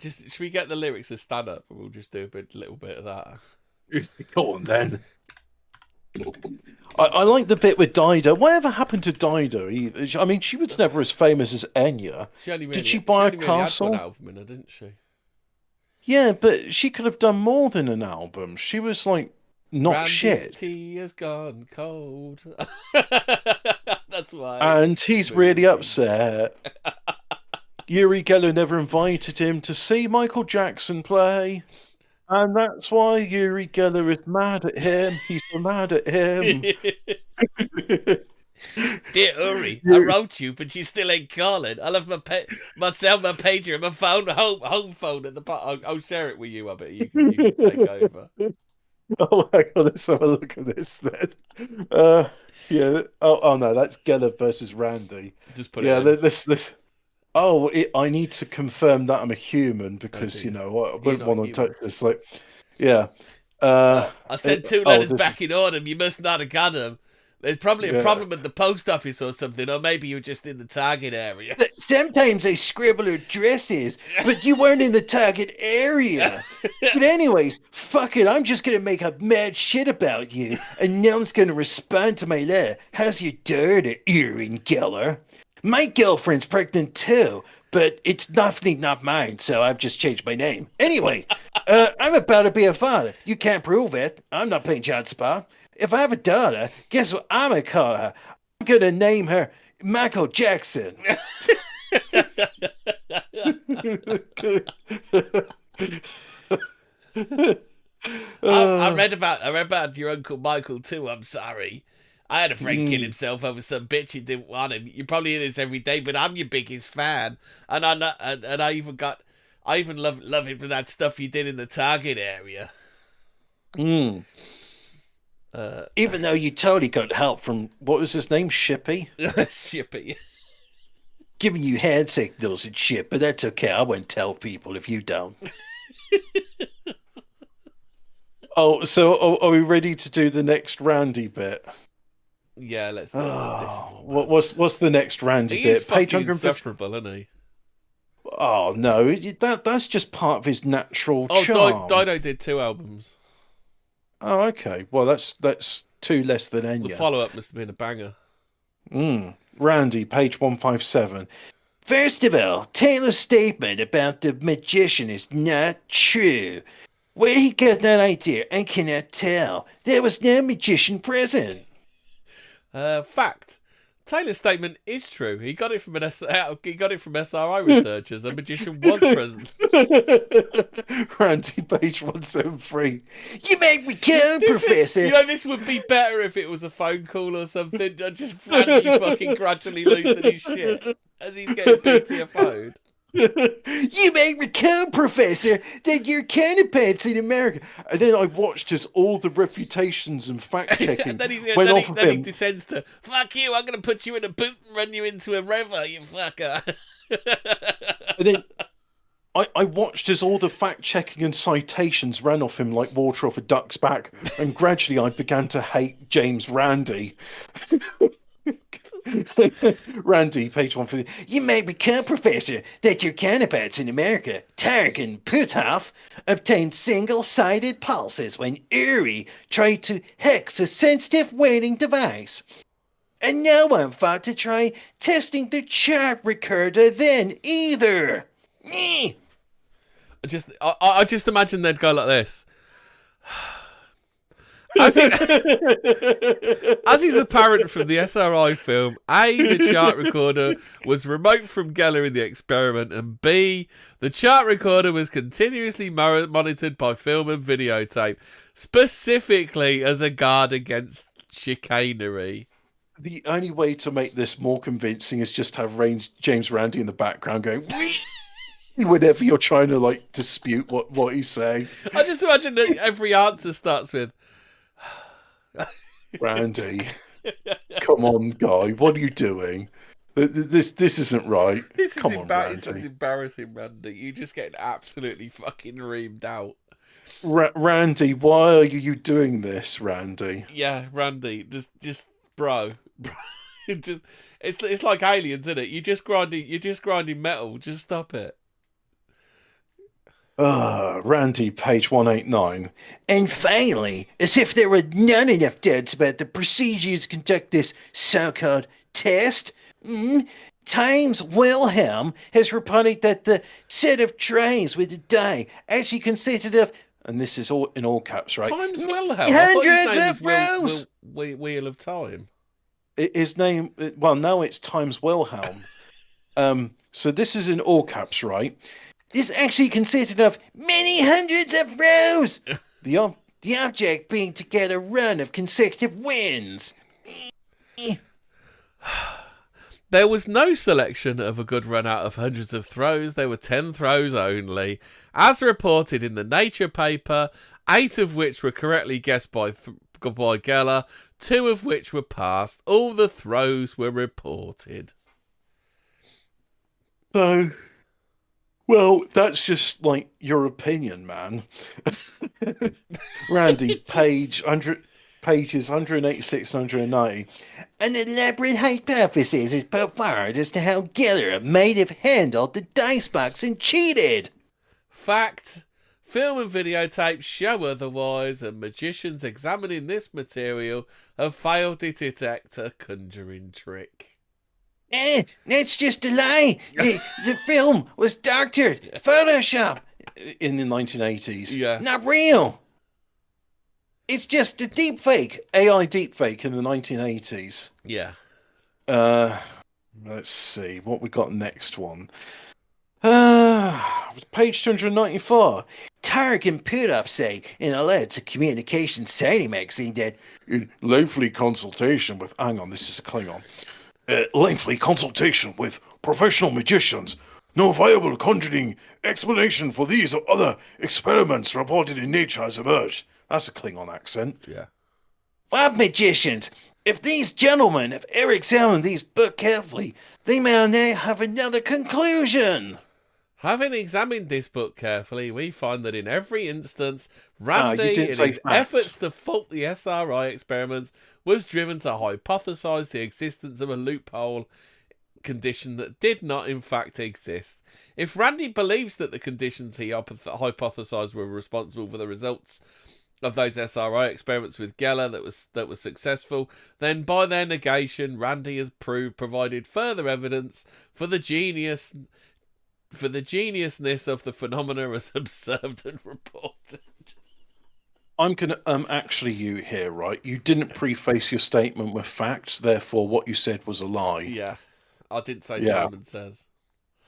Should we get the lyrics as stand up, and we'll just do a little bit of that. Go on then. I like the bit with Dido. Whatever happened to Dido? I mean, she was never as famous as Enya. Did she buy a castle? Had one album in her, didn't she? Yeah, but she could have done more than an album. She was like not Randy's shit. Tea has gone cold. That's why. And he's really upset. Uri Geller never invited him to see Michael Jackson play. And that's why Uri Geller is mad at him. He's so mad at him. Dear Uri, I wrote you, but you still ain't calling. I left my cell, my pager, and my phone, home phone at the bottom. I'll share it with you, Hobbit. You can take over. Oh, hang on, let's have a look at this then. Yeah. Oh no, that's Geller versus Randy. Just put it in. This. Oh, I need to confirm that I'm a human because I wouldn't want to touch this. Like, yeah. I sent 2 letters back in autumn. You must not have got them. There's probably a problem at the post office or something, or maybe you're just in the target area. Sometimes I scribble addresses, but you weren't in the target area. But anyways, fuck it, I'm just gonna make up mad shit about you, and no one's gonna respond to my letter. How's your daughter, Erin Geller? My girlfriend's pregnant too, but it's definitely not mine, so I've just changed my name. Anyway, I'm about to be a father. You can't prove it. I'm not paying child support. If I have a daughter, guess what I'm gonna call her? I'm gonna name her Michael Jackson. I read about your Uncle Michael too. I'm sorry. I had a friend kill himself over some bitch who didn't want him. You probably hear this every day, but I'm your biggest fan, and I even love him for that stuff you did in the target area. Even though you totally got help from, what was his name? Shippy? Shippy. Giving you hand signals and shit, but that's okay. I won't tell people if you don't. So are we ready to do the next Randy bit? Yeah, let's do this. What's the next Randy bit? He's fucking insufferable, isn't he? Oh, no. That's just part of his natural charm. Dido did 2 albums. Oh, okay. Well, that's 2 less than Enya. The follow-up must have been a banger. Randy, page 157. First of all, Taylor's statement about the magician is not true. Where he got that idea, I cannot tell. There was no magician present. Fact. Taylor's statement is true. He got it from SRI researchers. A magician was present. Randy, page 173. You make me kill, Professor. This would be better if it was a phone call or something. Just Randy fucking gradually losing his shit as he's getting PTFO'd. You make me kill, Professor, that you're canapants in America. And then I watched as all the refutations and fact-checking then he descends to, fuck you, I'm going to put you in a boot and run you into a river, you fucker. And then I watched as all the fact-checking and citations ran off him like water off a duck's back, and gradually I began to hate James Randi. Randy, page 150. You may become, Professor, that your counterparts in America, Tarek and Puthoff, obtained single-sided pulses when Uri tried to hex a sensitive waiting device. And no one thought to try testing the chart recorder then either. I just imagine they'd go like this. As is apparent from the SRI film, A, the chart recorder was remote from Geller in the experiment, and B, the chart recorder was continuously monitored by film and videotape, specifically as a guard against chicanery. The only way to make this more convincing is just have James Randi in the background going, whenever you're trying to dispute what he's saying. I just imagine that every answer starts with, Randy, come on, guy, what are you doing? This isn't right. This is embarrassing, Randy. You're just getting absolutely fucking reamed out. Randy, why are you doing this, Randy? Yeah, Randy, just bro. It's like Aliens, isn't it? You're just grinding metal. Just stop it. Randy, page 189. And finally, as if there were not enough doubts about the procedures to conduct this so-called test, Times Wilhelm has reported that the set of trays with the die actually consisted of, and this is all in all caps, right? Times Wilhelm? Hundreds of rows! Wheel of Time. His name, well, no, it's Times Wilhelm. So this is in all caps, right? This actually consisted of many hundreds of rows. The object being to get a run of consecutive wins. There was no selection of a good run out of hundreds of throws. There were 10 throws only. As reported in the Nature paper, 8 of which were correctly guessed by Geller, 2 of which were passed. All the throws were reported. So, well, that's just like your opinion, man. Randy, pages 186 and 190. An elaborate hypothesis is put forward as to how Geller might have handled the dice box and cheated. Fact. Film and videotapes show otherwise, and magicians examining this material have failed to detect a conjuring trick. That's just a lie. The film was doctored, Photoshop. In the 1980s. Yeah. Not real. It's just a deepfake. AI deepfake in the 1980s. Yeah. Let's see what we got next one. Page 294. Tarek and Pudov say in a letter to Communications Society magazine that In lengthy consultation with... Hang on, this is a Klingon. Lengthy consultation with professional magicians. No viable conjuring explanation for these or other experiments reported in Nature has emerged. That's a Klingon accent. Yeah. Bob magicians, if these gentlemen have ever examined these books carefully, they may now have another conclusion. Having examined this book carefully, we find that in every instance, Randy, in his fact. efforts to fault the SRI experiments, was driven to hypothesize the existence of a loophole condition that did not in fact exist. If Randy believes that the conditions he hypothesized were responsible for the results of those SRI experiments with Geller that was successful, then by their negation, Randy has provided further evidence for the geniusness of the phenomena as observed and reported. I'm going to actually you here, right? You didn't preface your statement with facts, therefore what you said was a lie. Yeah, I didn't say Yeah. Simon Says.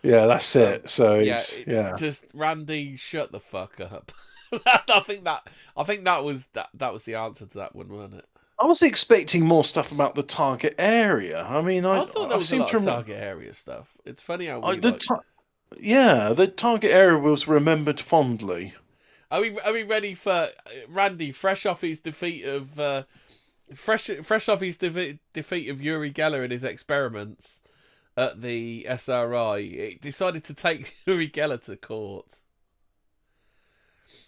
Yeah, that's it. So Yeah, it's, just Randy, shut the fuck up. I think that was the answer to that one, wasn't it? I was expecting more stuff about the target area. I mean, I thought there was a seem lot to of remember. target area stuff. It's funny how we the target area was remembered fondly. Are we ready for Randy? Fresh off his defeat of defeat of Uri Geller in his experiments at the SRI, he decided to take Uri Geller to court.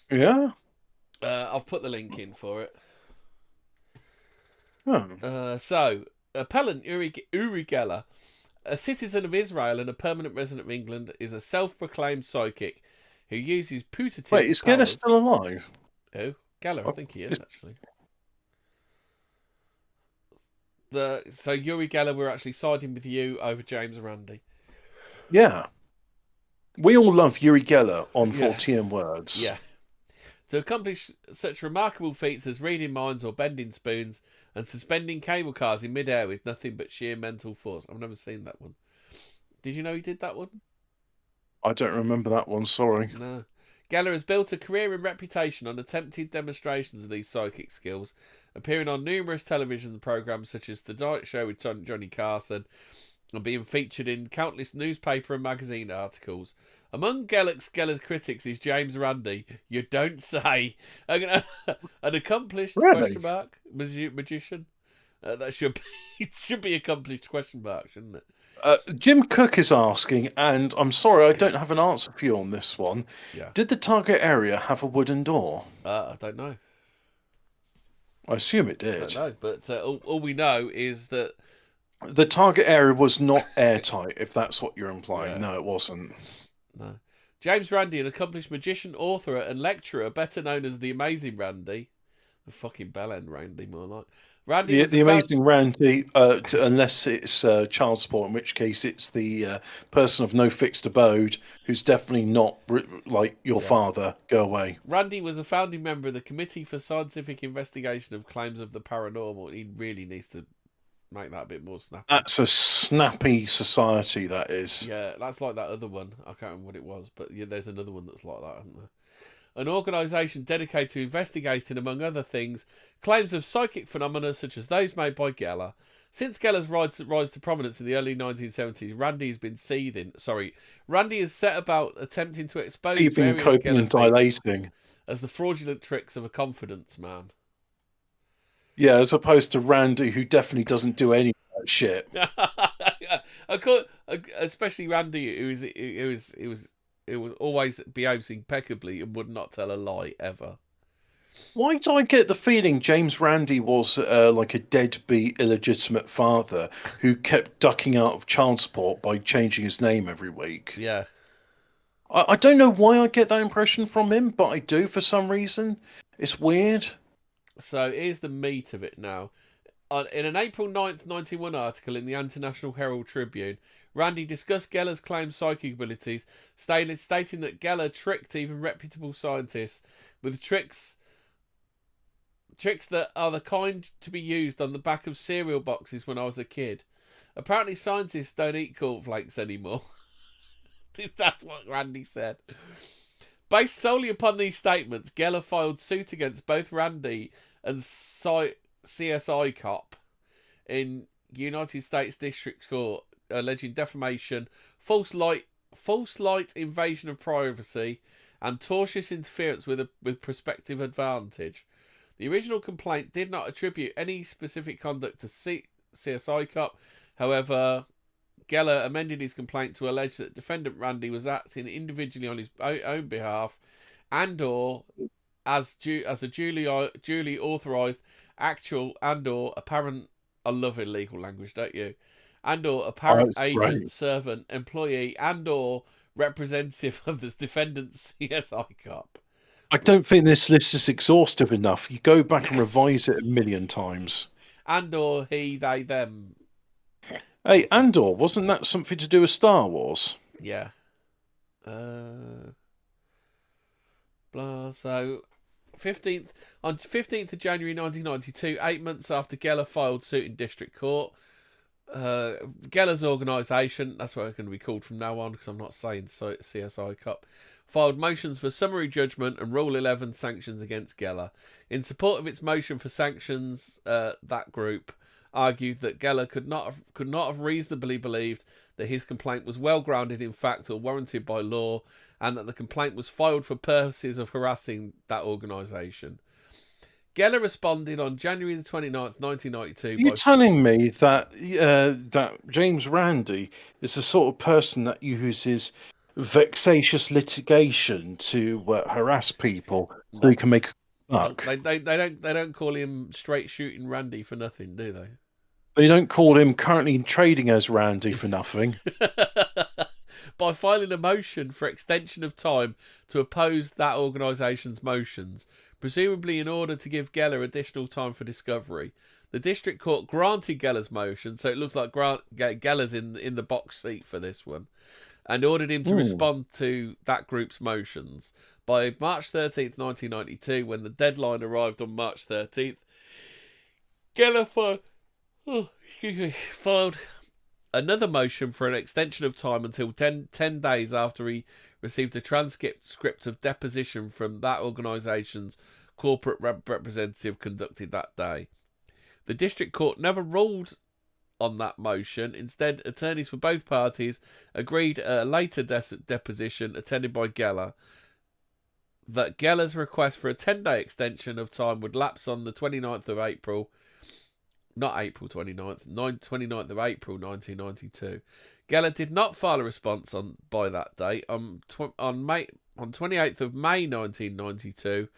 Yeah. I've put the link in for it. Oh. So, appellant Uri Geller, a citizen of Israel and a permanent resident of England, is a self-proclaimed psychic who uses putative Wait, is Geller powers. still alive? Who? Geller, I think he is, actually. So Uri Geller, we're actually siding with you over James Randy. Yeah. We all love Uri Geller on 14 words. Yeah. To accomplish such remarkable feats as reading minds or bending spoons and suspending cable cars in midair with nothing but sheer mental force. I've never seen that one. Did you know he did that one? I don't remember that one, sorry. No. Geller has built a career and reputation on attempted demonstrations of these psychic skills, appearing on numerous television programmes such as The Tonight Show with Johnny Carson, and being featured in countless newspaper and magazine articles. Among Geller's critics is James Randy. You don't say. An accomplished question mark magician. That should be accomplished question mark, shouldn't it? Jim Cook is asking, and I'm sorry I don't have an answer for you on this one. Yeah. Did the target area have a wooden door? I don't know. I assume it did. I don't know, but all we know is that the target area was not airtight, if that's what you're implying. Yeah. No, it wasn't. No. James Randy, an accomplished magician, author, and lecturer, better known as the Amazing Randy. The fucking bellend Randy, more like. Randy The Amazing Randy, unless it's child support, in which case it's the person of no fixed abode who's definitely not like your father. Go away. Randy was a founding member of the Committee for Scientific Investigation of Claims of the Paranormal. He really needs to make that a bit more snappy. That's a snappy society, that is. Yeah, that's like that other one. I can't remember what it was, but yeah, there's another one that's like that, isn't there? An organisation dedicated to investigating, among other things, claims of psychic phenomena such as those made by Geller. Since Geller's rise to prominence in the early 1970s, Randy has been seething. Sorry, Randy has set about attempting to expose Keeping, various coping, Geller and feats dilating. as the fraudulent tricks of a confidence man. Yeah, as opposed to Randy, who definitely doesn't do any of that shit. Especially Randy, who always behaves impeccably and would not tell a lie ever. Why do I get the feeling James Randi was like a deadbeat, illegitimate father who kept ducking out of child support by changing his name every week? Yeah. I don't know why I get that impression from him, but I do for some reason. It's weird. So here's the meat of it now. In an April 9th, 1991 article in the International Herald Tribune, Randy discussed Geller's claimed psychic abilities, stating that Geller tricked even reputable scientists with tricks that are the kind to be used on the back of cereal boxes when I was a kid. Apparently scientists don't eat cornflakes anymore. That's what Randy said. Based solely upon these statements, Geller filed suit against both Randy and CSI Cop in United States District Court, alleging defamation, false light invasion of privacy, and tortious interference with prospective advantage. The original complaint did not attribute any specific conduct to CSI Cop. However, Geller amended his complaint to allege that defendant Randy was acting individually on his own behalf and/or as a duly authorised actual and/or apparent. I love illegal language, don't you? And/or apparent agent, right. servant, employee, and/or representative of the defendant's CSI Cop. I don't think this list is exhaustive enough. You go back and revise it a million times. And/or he, they, them. Hey, Andor, wasn't that something to do with Star Wars? Yeah. So, 15th of January 1992, 8 months after Geller filed suit in district court, Geller's organisation, that's what it's going to be called from now on because I'm not saying CSI Cop, filed motions for summary judgment and Rule 11 sanctions against Geller. In support of its motion for sanctions, that group argued that Geller could not have reasonably believed that his complaint was well grounded in fact or warranted by law, and that the complaint was filed for purposes of harassing that organisation. Geller responded on January the 29th, 1992. Are you telling me that that James Randi is the sort of person that uses vexatious litigation to harass people so he can make a buck? They don't call him straight shooting Randy for nothing, do they? They don't call him currently trading as Randy for nothing. By filing a motion for extension of time to oppose that organisation's motions, presumably in order to give Geller additional time for discovery. The district court granted Geller's motion, so it looks like Geller's in the box seat for this one, and ordered him to respond to that group's motions. By March 13th, 1992, when the deadline arrived on March 13th, Geller filed another motion for an extension of time until 10 days after he received a transcript of deposition from that organisation's corporate representative conducted that day. The district court never ruled on that motion. Instead, attorneys for both parties agreed at a later deposition attended by Geller that Geller's request for a 10-day extension of time would lapse on the 29th of April. Not April 29th, 29th of April 1992. Geller did not file a response by that date. On 28th of May 1992,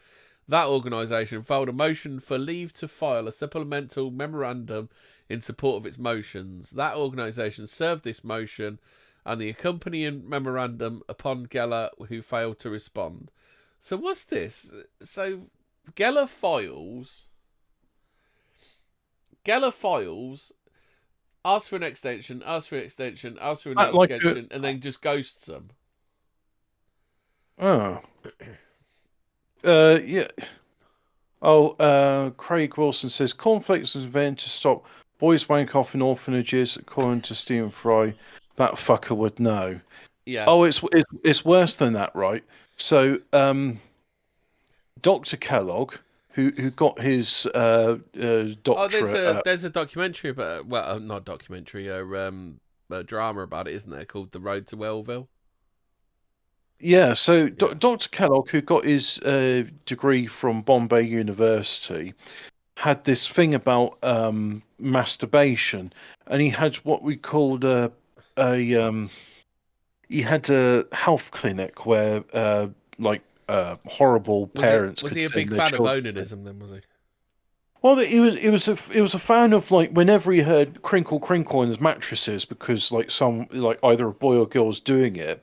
that organisation filed a motion for leave to file a supplemental memorandum in support of its motions. That organisation served this motion and the accompanying memorandum upon Geller, who failed to respond. So what's this? So Geller files, asks for an extension, and then just ghosts them. Oh. Yeah. Oh, Craig Wilson says cornflakes was invented to stop boys wank off in orphanages, according to Stephen Fry. That fucker would know. Yeah. Oh, it's worse than that, right? So, Dr. Kellogg who got his doctorate. Oh, there's a documentary about not a documentary, a drama about it, isn't there? Called The Road to Wellville. Yeah, so Dr. Kellogg, who got his degree from Bombay University, had this thing about masturbation, and he had what we called he had a health clinic where horrible parents Was could he a send big their fan of children. onanism then? Was he? Well, he was a fan of like whenever he heard crinkle crinkle in his mattresses because either a boy or girl was doing it.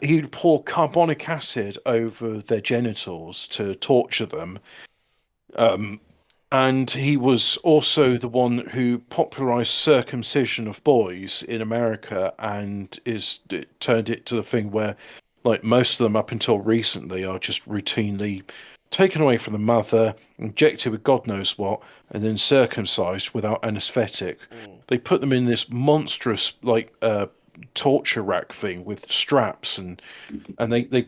He'd pour carbonic acid over their genitals to torture them. And he was also the one who popularized circumcision of boys in America, and turned it to the thing where, like, most of them up until recently are just routinely taken away from the mother, injected with God knows what, and then circumcised without anesthetic. They put them in this monstrous, torture rack thing with straps, and they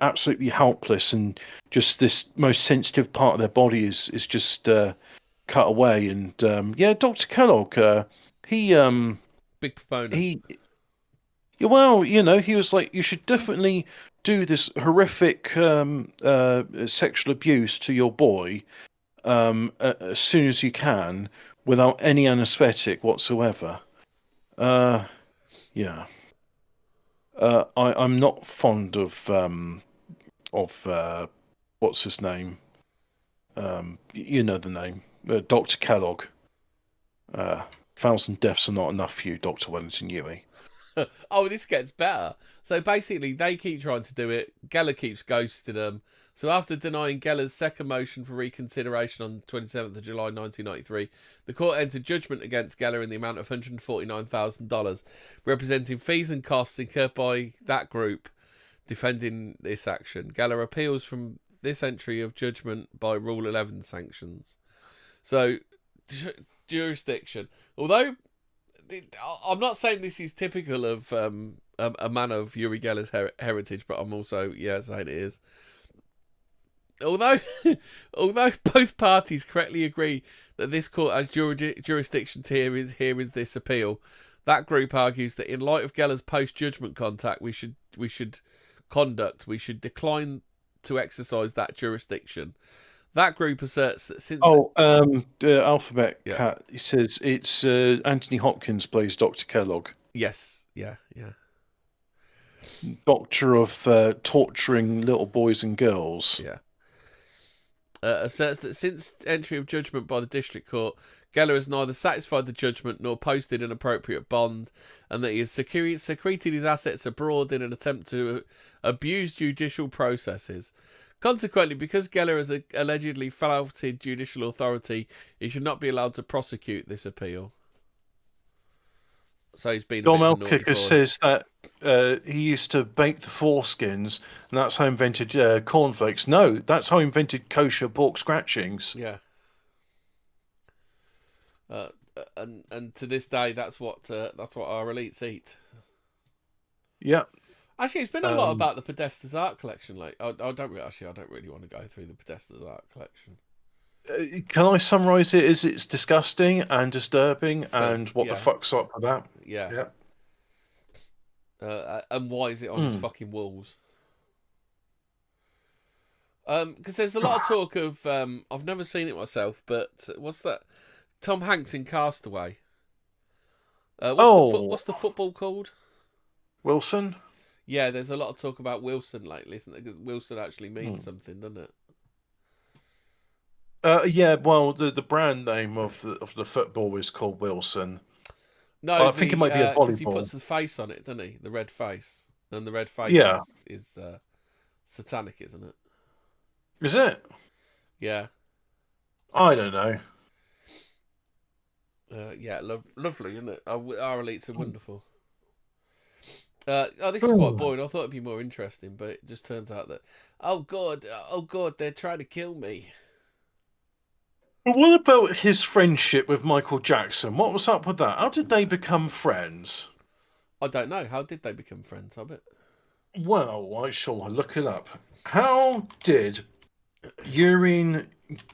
absolutely helpless, and just this most sensitive part of their body is just cut away. And Dr. Kellogg, he big proponent. he was like, you should definitely do this horrific sexual abuse to your boy as soon as you can without any anesthetic whatsoever. Yeah. I'm not fond of what's his name? You know the name, Dr. Kellogg. 1,000 deaths are not enough for you, Dr. Wellington Huey. Oh, this gets better. So basically, they keep trying to do it. Geller keeps ghosting them. So after denying Geller's second motion for reconsideration on 27th of July 1993, the court entered judgment against Geller in the amount of $149,000, representing fees and costs incurred by that group defending this action. Geller appeals from this entry of judgment by Rule 11 sanctions. So, jurisdiction. Although, I'm not saying this is typical of a man of Uri Geller's heritage, but I'm also, saying it is. Although both parties correctly agree that this court has jurisdiction to hear is this appeal, that group argues that in light of Geller's post-judgment contact, we should decline to exercise that jurisdiction. That group asserts that since the alphabet cat, he says it's Anthony Hopkins plays Dr. Kellogg. Yes, yeah. Doctor of torturing little boys and girls. Yeah. Asserts that since entry of judgment by the district court, Geller has neither satisfied the judgment nor posted an appropriate bond, and that he has secreted his assets abroad in an attempt to abuse judicial processes. Consequently, because Geller has allegedly flouted judicial authority, he should not be allowed to prosecute this appeal. So he's been. Dom Elkicker says that he used to bake the foreskins, and that's how he invented cornflakes. No, that's how he invented kosher pork scratchings. Yeah. And to this day, that's what our elites eat. Yeah. Actually, it's been a lot about the Podesta's art collection. Like, I don't really want to go through the Podesta's art collection. Can I summarise it as it's disgusting and disturbing, and what the fuck's up with that? Yeah. And why is it on his fucking walls? Because there's a lot of talk of I've never seen it myself, but what's that? Tom Hanks in Castaway. What's the football called? Wilson. Yeah, there's a lot of talk about Wilson lately, isn't there? Because Wilson actually means something, doesn't it? Well, the brand name of the football is called Wilson. No, I think it might be a volleyball. Because he puts the face on it, doesn't he? The red face, and the red face is satanic, isn't it? Is it? Yeah. I don't know. Lovely, isn't it? Our elites are wonderful. This is quite boring. I thought it'd be more interesting, but it just turns out that oh god, they're trying to kill me. But what about his friendship with Michael Jackson? What was up with that? How did they become friends? I don't know. How did they become friends, Hobbit? Well, I shall look it up. How did urine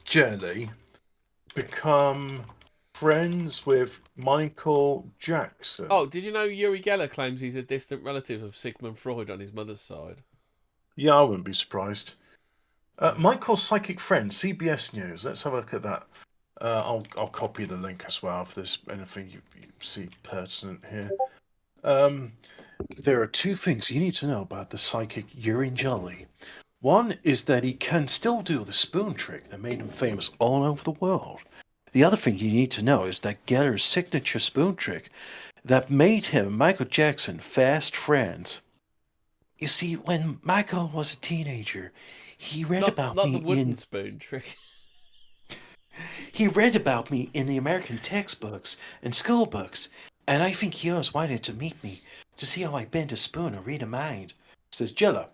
jelly become friends with Michael Jackson? Oh, did you know Uri Geller claims he's a distant relative of Sigmund Freud on his mother's side? Yeah, I wouldn't be surprised. Michael's psychic friend, CBS News. Let's have a look at that. I'll copy the link as well if there's anything you see pertinent here. There are two things you need to know about the psychic urine jelly. One is that he can still do the spoon trick that made him famous all over the world. The other thing you need to know is that Geller's signature spoon trick that made him and Michael Jackson fast friends. You see, when Michael was a teenager, he read about not me the wooden spoon trick. He read about me in the American textbooks and school books, and I think he always wanted to meet me to see how I bend a spoon or read a mind, says Geller.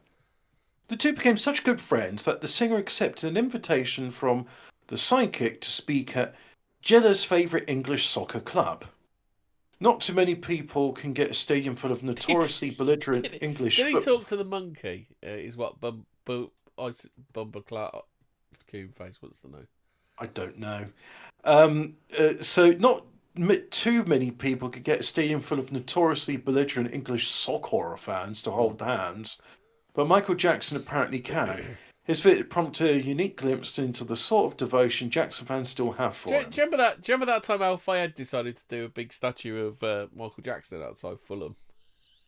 The two became such good friends that the singer accepted an invitation from the psychic to speak at Geller's favourite English soccer club. Not too many people can get a stadium full of notoriously belligerent English. Did he talk to the monkey? Is what Bumberclat Coonface wants to know. I don't know. So not too many people could get a stadium full of notoriously belligerent English soccer fans to hold hands, but Michael Jackson apparently can. His visit prompted a unique glimpse into the sort of devotion Jackson fans still have for him. Do you remember that time Al Fayed decided to do a big statue of Michael Jackson outside Fulham?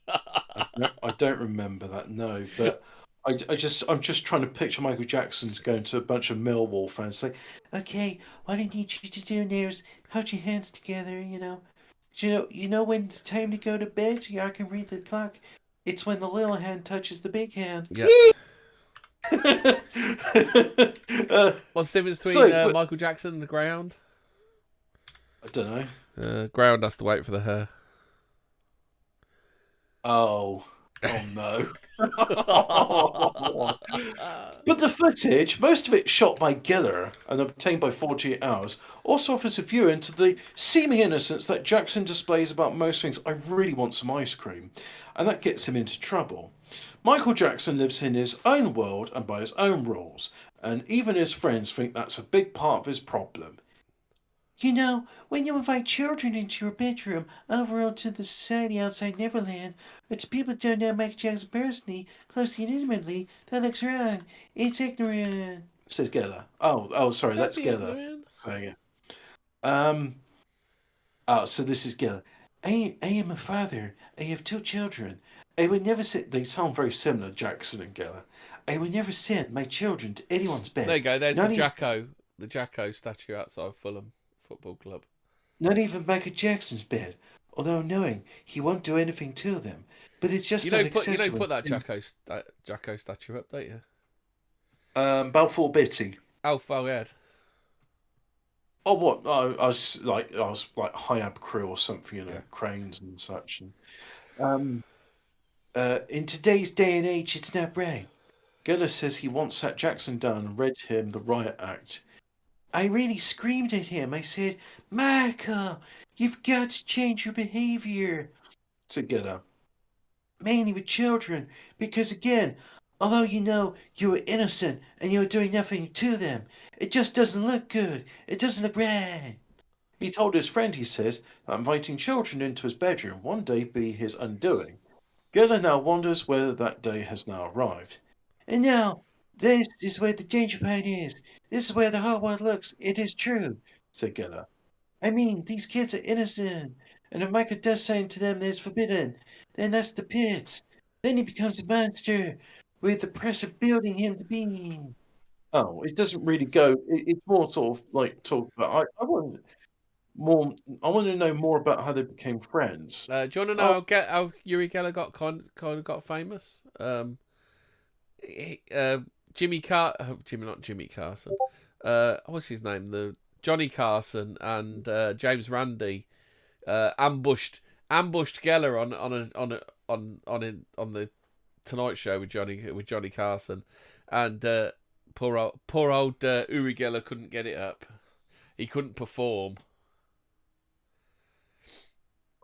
I don't remember that, no, but I'm just trying to picture Michael Jackson's going to a bunch of Millwall fans say, "Okay, what I need you to do now is hold your hands together, you know when it's time to go to bed. Yeah, I can read the clock. It's when the little hand touches the big hand." Yeah. What's the difference between Michael Jackson and the ground? I don't know. Ground has to wait for the hair. Oh no. But the footage, most of it shot by Geller and obtained by 48 Hours, also offers a view into the seeming innocence that Jackson displays about most things. I really want some ice cream. And that gets him into trouble. Michael Jackson lives in his own world and by his own rules, and even his friends think that's a big part of his problem. You know, when you invite children into your bedroom over onto the society outside Neverland, but people don't know Michael Jackson personally, closely and intimately, that looks wrong. It's ignorant, says Geller. Oh, sorry, that's Geller. Saying it. So this is Geller. I am a father. I have 2 children. I would never send. They sound very similar, Jackson and Geller. I would never send my children to anyone's bed. There you go. There's the Jacko statue outside Fulham Football Club. Not even Michael Jackson's bed, although knowing he won't do anything to them. But it's just unacceptable. You don't put that Jacko statue up, don't you? Balfour Beatty. Al Fayed. Oh, what? I was like Hayab crew or something, cranes and such. And in today's day and age, it's not right. Geller says he once sat Jackson down and read him the riot act. I really screamed at him. I said, "Michael, you've got to change your behavior," said Geller. Mainly with children, because again, although you were innocent and you were doing nothing to them, it just doesn't look good. It doesn't look right. He told his friend, he says, that inviting children into his bedroom one day be his undoing. Geller now wonders whether that day has now arrived. And now, this is where the danger part is. This is where the whole world looks. It is true, said Geller. I mean, these kids are innocent, and if Michael does something to them that is forbidden, then that's the pits. Then he becomes a monster, with the press of building him to be. Oh, it doesn't really go. It's more sort of like talk about. I want to know more about how they became friends. Do you want to know how Uri Geller got kind of got famous? Not Jimmy Carson. What's his name? The Johnny Carson and James Randi ambushed Geller on the Tonight Show with Johnny Carson, and poor old Uri Geller couldn't get it up. He couldn't perform.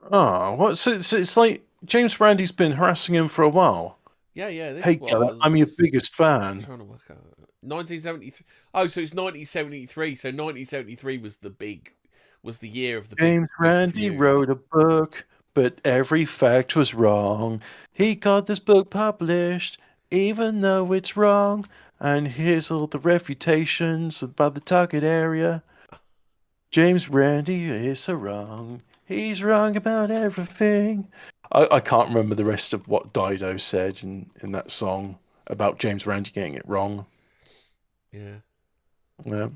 Oh, what? So it's like James Randi's been harassing him for a while. Yeah. This Hey, was. Gellert, I'm your biggest I'm fan. trying to work out 1973. Oh, so it's 1973. So 1973 was the year of the James big Randi feud. wrote a book, but every fact was wrong. He got this book published, even though it's wrong. And here's all the refutations about the target area. James Randi is so wrong. He's wrong about everything. I can't remember the rest of what Dido said in that song about James Randi getting it wrong. Yeah. Yeah.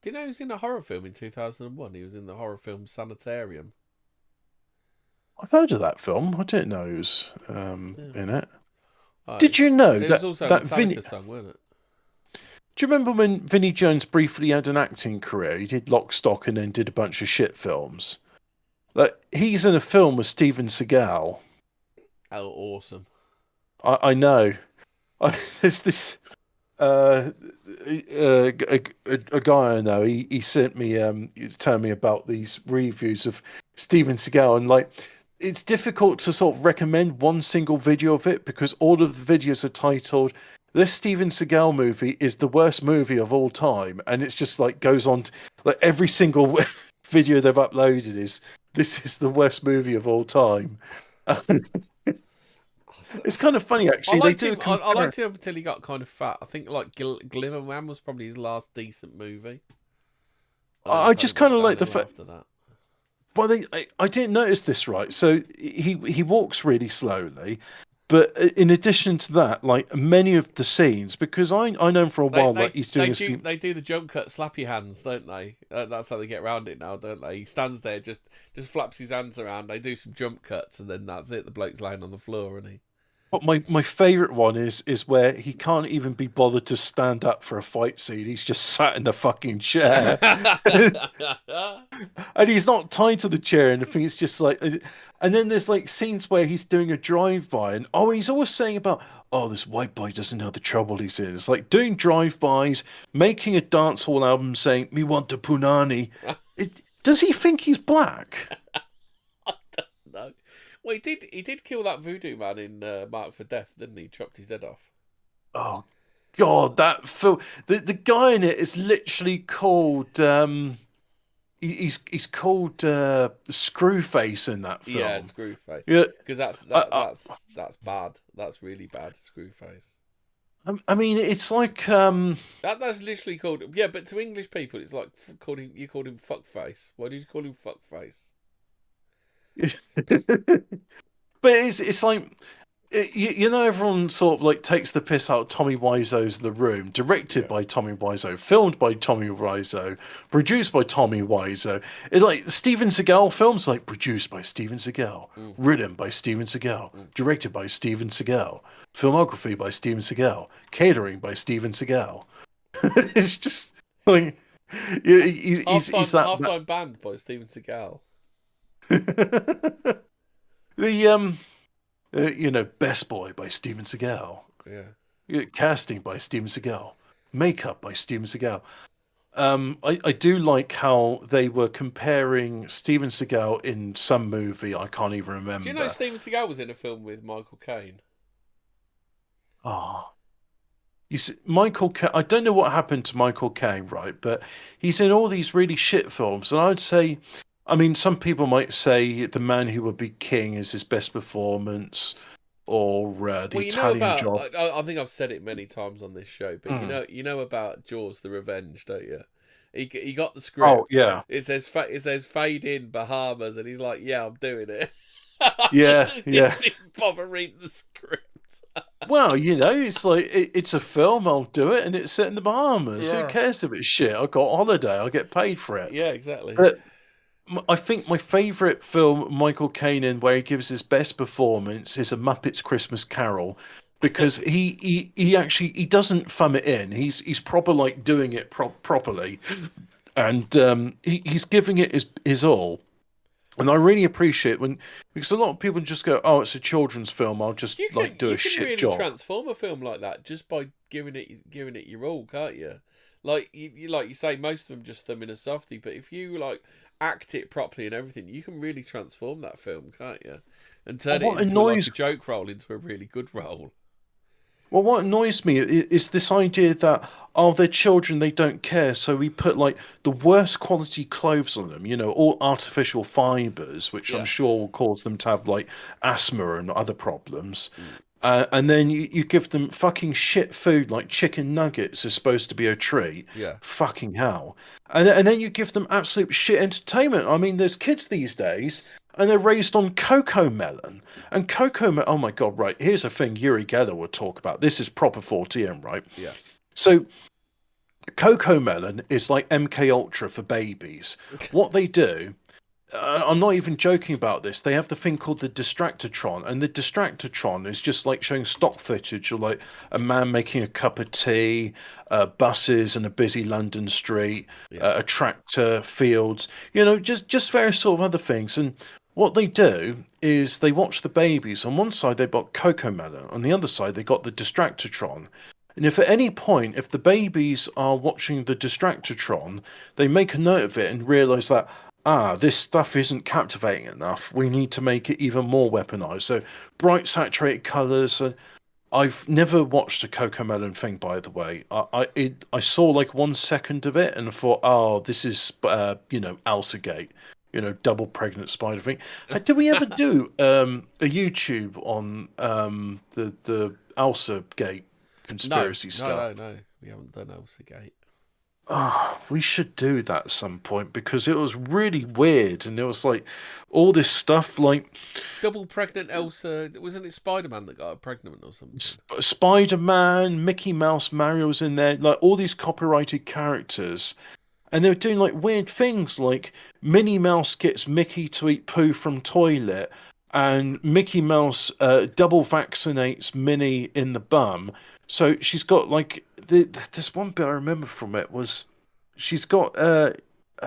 Do you know he was in a horror film in 2001? He was in the horror film Sanitarium. I've heard of that film. I didn't know he was in it. Oh, Did you know it was also a that Metallica song, wasn't it? Do you remember when Vinnie Jones briefly had an acting career? He did Lock, Stock, and then did a bunch of shit films. Like he's in a film with Steven Seagal. Oh, awesome! I know. There's this a guy I know. He sent me he's telling me about these reviews of Steven Seagal, and like it's difficult to sort of recommend one single video of it because all of the videos are titled "This Steven Seagal movie is the worst movie of all time," and it's just like goes on like every single video they've uploaded is "This is the worst movie of all time." It's kind of funny actually. I liked him until he got kind of fat. I think like Glimmer Man was probably his last decent movie. I just kind of like the fact after that. Well, I didn't notice this right. So he walks really slowly, but in addition to that, like many of the scenes, because I know him for a while, like he's doing. They do the jump cut, slappy hands, don't they? That's how they get around it now, don't they? He stands there, just flaps his hands around. They do some jump cuts, and then that's it. The bloke's lying on the floor, and he. But my favourite one is where he can't even be bothered to stand up for a fight scene. He's just sat in the fucking chair. And he's not tied to the chair, and I think it's just like, and then there's like scenes where he's doing a drive-by, and he's always saying about, this white boy doesn't know the trouble he's in. It's like doing drive-bys, making a dancehall album, saying "Me want the punani." Does he think he's black? I don't know. Well, he did kill that voodoo man in Mark for Death, didn't he? Chopped his head off. Oh God, that film. The guy in it is literally called. He's called Screwface in that film. Yeah, Screwface. Yeah, because that's bad. That's really bad. Screwface. I mean, it's like that's literally called. Yeah, but to English people, it's like you called him fuckface. Why did you call him fuckface? But it's like you know, everyone sort of like takes the piss out of Tommy Wiseau's The Room, directed by Tommy Wiseau, filmed by Tommy Wiseau, produced by Tommy Wiseau. It's like Steven Seagal films, like produced by Steven Seagal, written by Steven Seagal, directed by Steven Seagal, filmography by Steven Seagal, catering by Steven Seagal. It's just like he's that halftime band by Steven Seagal. Best Boy by Steven Seagal. Yeah. Casting by Steven Seagal. Makeup by Steven Seagal. I do like how they were comparing Steven Seagal in some movie. I can't even remember. Do you know Steven Seagal was in a film with Michael Caine? Oh. You see, Michael Caine, I don't know what happened to Michael Caine, right? But he's in all these really shit films. And I'd say, I mean, some people might say The Man Who Would Be King is his best performance, or The Italian Job. I think I've said it many times on this show, but you know about Jaws: The Revenge, don't you? He got the script. Oh yeah. It says fade in Bahamas, and he's like, "Yeah, I'm doing it." Yeah, Didn't bother reading the script. Well, it's like it's a film. I'll do it, and it's set in the Bahamas. Yeah. Who cares if it's shit? I got a holiday. I'll get paid for it. Yeah, exactly. But I think my favourite film Michael Caine in where he gives his best performance is A Muppet's Christmas Carol, because he doesn't thumb it in. He's proper like doing it properly, and he's giving it his all. And I really appreciate because a lot of people just go, "Oh, it's a children's film. I'll just do a shit job." You can really transform a film like that just by giving it your all, can't you? Like you say, most of them just thumb in a softie, but if you like act it properly and everything, you can really transform that film, can't you? and turn What it into like annoys a joke role into a really good role. Well, what annoys me is this idea that, oh, they're children, they don't care. So we put like the worst quality clothes on them, all artificial fibers, which I'm Yeah. sure will cause them to have like asthma and other problems. And then you give them fucking shit food like chicken nuggets is supposed to be a treat. Yeah. Fucking hell. And then you give them absolute shit entertainment. I mean, there's kids these days and they're raised on cocoa melon. And oh my God, right. Here's a thing Yuri Geller would talk about. This is proper Fortean, right? Yeah. So cocoa melon is like MK Ultra for babies. What they do, I'm not even joking about this. They have the thing called the Distractotron, and the Distractotron is just like showing stock footage of like a man making a cup of tea, buses in a busy London street, a tractor, fields, just various sort of other things. And what they do is they watch the babies. On one side, they've got cocoa melon. On the other side, they got the Distractotron. And if at any point, if the babies are watching the Distractotron, they make a note of it and realise that, this stuff isn't captivating enough. We need to make it even more weaponized. So bright saturated colors. I've never watched a Cocoa Melon thing, by the way. I saw like 1 second of it and I thought, oh, this is Elsagate, double pregnant spider thing. Did we ever do a YouTube on the Elsagate conspiracy stuff? No, we haven't done Elsagate. Oh, we should do that at some point because it was really weird and there was like all this stuff like double pregnant Elsa. Wasn't it Spider-Man that got her pregnant or something? Spider-Man, Mickey Mouse, Mario's in there, like all these copyrighted characters, and they were doing like weird things like Minnie Mouse gets Mickey to eat poo from toilet, and Mickey Mouse double vaccinates Minnie in the bum. So she's got like this one bit I remember from it was she's got her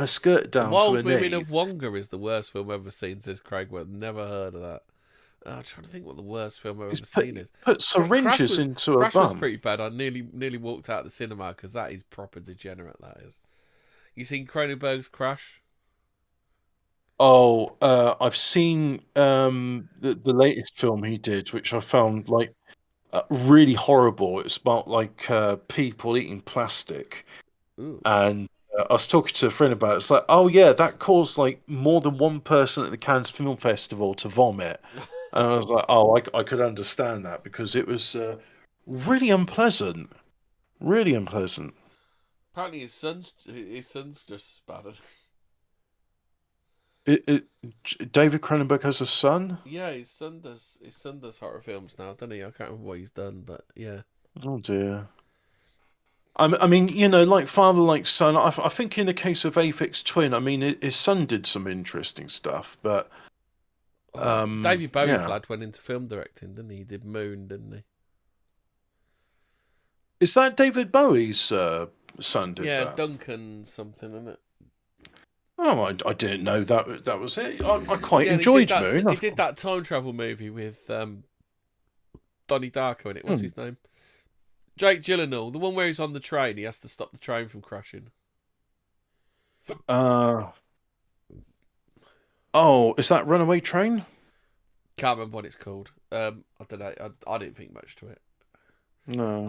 skirt down The Wild to her Women knee. of Wonga is the worst film I've ever seen, says Craigworth. Never heard of that. I'm trying to think what the worst film I've ever seen is. Put syringes into her Crash bum. was pretty bad. I nearly walked out of the cinema because that is proper degenerate. That is. You seen Cronenberg's Crash? Oh, I've seen the latest film he did, which I found like really horrible. It's about like people eating plastic. Ooh. And I was talking to a friend about it. It's like, oh yeah, that caused like more than one person at the Cannes Film Festival to vomit. And I was like, oh, I could understand that because it was really unpleasant. Really unpleasant. Apparently his son's just as bad. David Cronenberg has a son? Yeah, his son does horror films now, doesn't he? I can't remember what he's done, but yeah. Oh dear. I mean, like father, like son. I think in the case of Aphex Twin, I mean, his son did some interesting stuff, but David Bowie's yeah. lad went into film directing, didn't he? He did Moon, didn't he? Is that David Bowie's son? Did Yeah, that? Duncan something, isn't it? Oh, I didn't know that was it. I quite enjoyed Moon. He did that time travel movie with Donnie Darko in it. What's his name? Jake Gyllenhaal, the one where he's on the train. He has to stop the train from crashing. Oh, is that Runaway Train? Can't remember what it's called. I don't know. I didn't think much to it. No.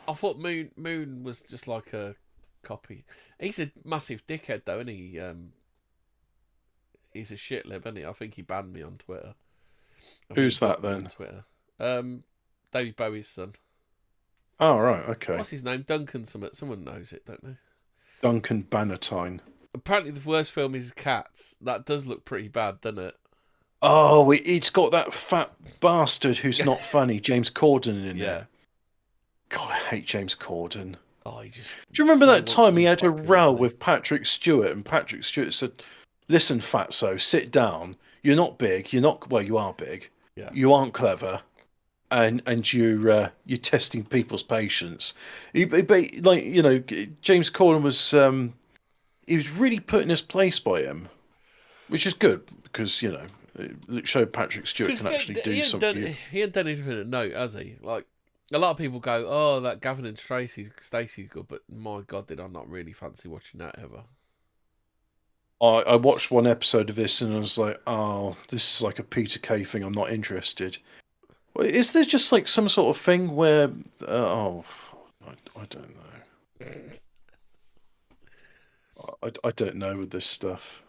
I thought Moon was just like a copy. He's a massive dickhead though, isn't he? He's a shitlib, isn't he? I think he banned me on Twitter. Who's that then? On Twitter. David Bowie's son. Oh right, okay. What's his name? Duncan something. Someone knows it, don't they? Duncan Bannatyne. Apparently the worst film is Cats. That does look pretty bad, doesn't it? Oh, it's got that fat bastard who's not funny, James Corden in it. God, I hate James Corden. Oh, Do you remember that time he had a row with Patrick Stewart, and Patrick Stewart said, "Listen, fatso, sit down. You're not big. You are big. Yeah. You aren't clever, and you're testing people's patience." James Corden was he was really put in his place by him, which is good because it showed Patrick Stewart can actually do something. He ain't done anything at note, has he? Like a lot of people go, "Oh, that Gavin and Stacey's good," but my God, did I not really fancy watching that ever? I watched one episode of this and I was like, oh, this is like a Peter Kay thing. I'm not interested. Is there just like some sort of thing where? I don't know. I don't know with this stuff.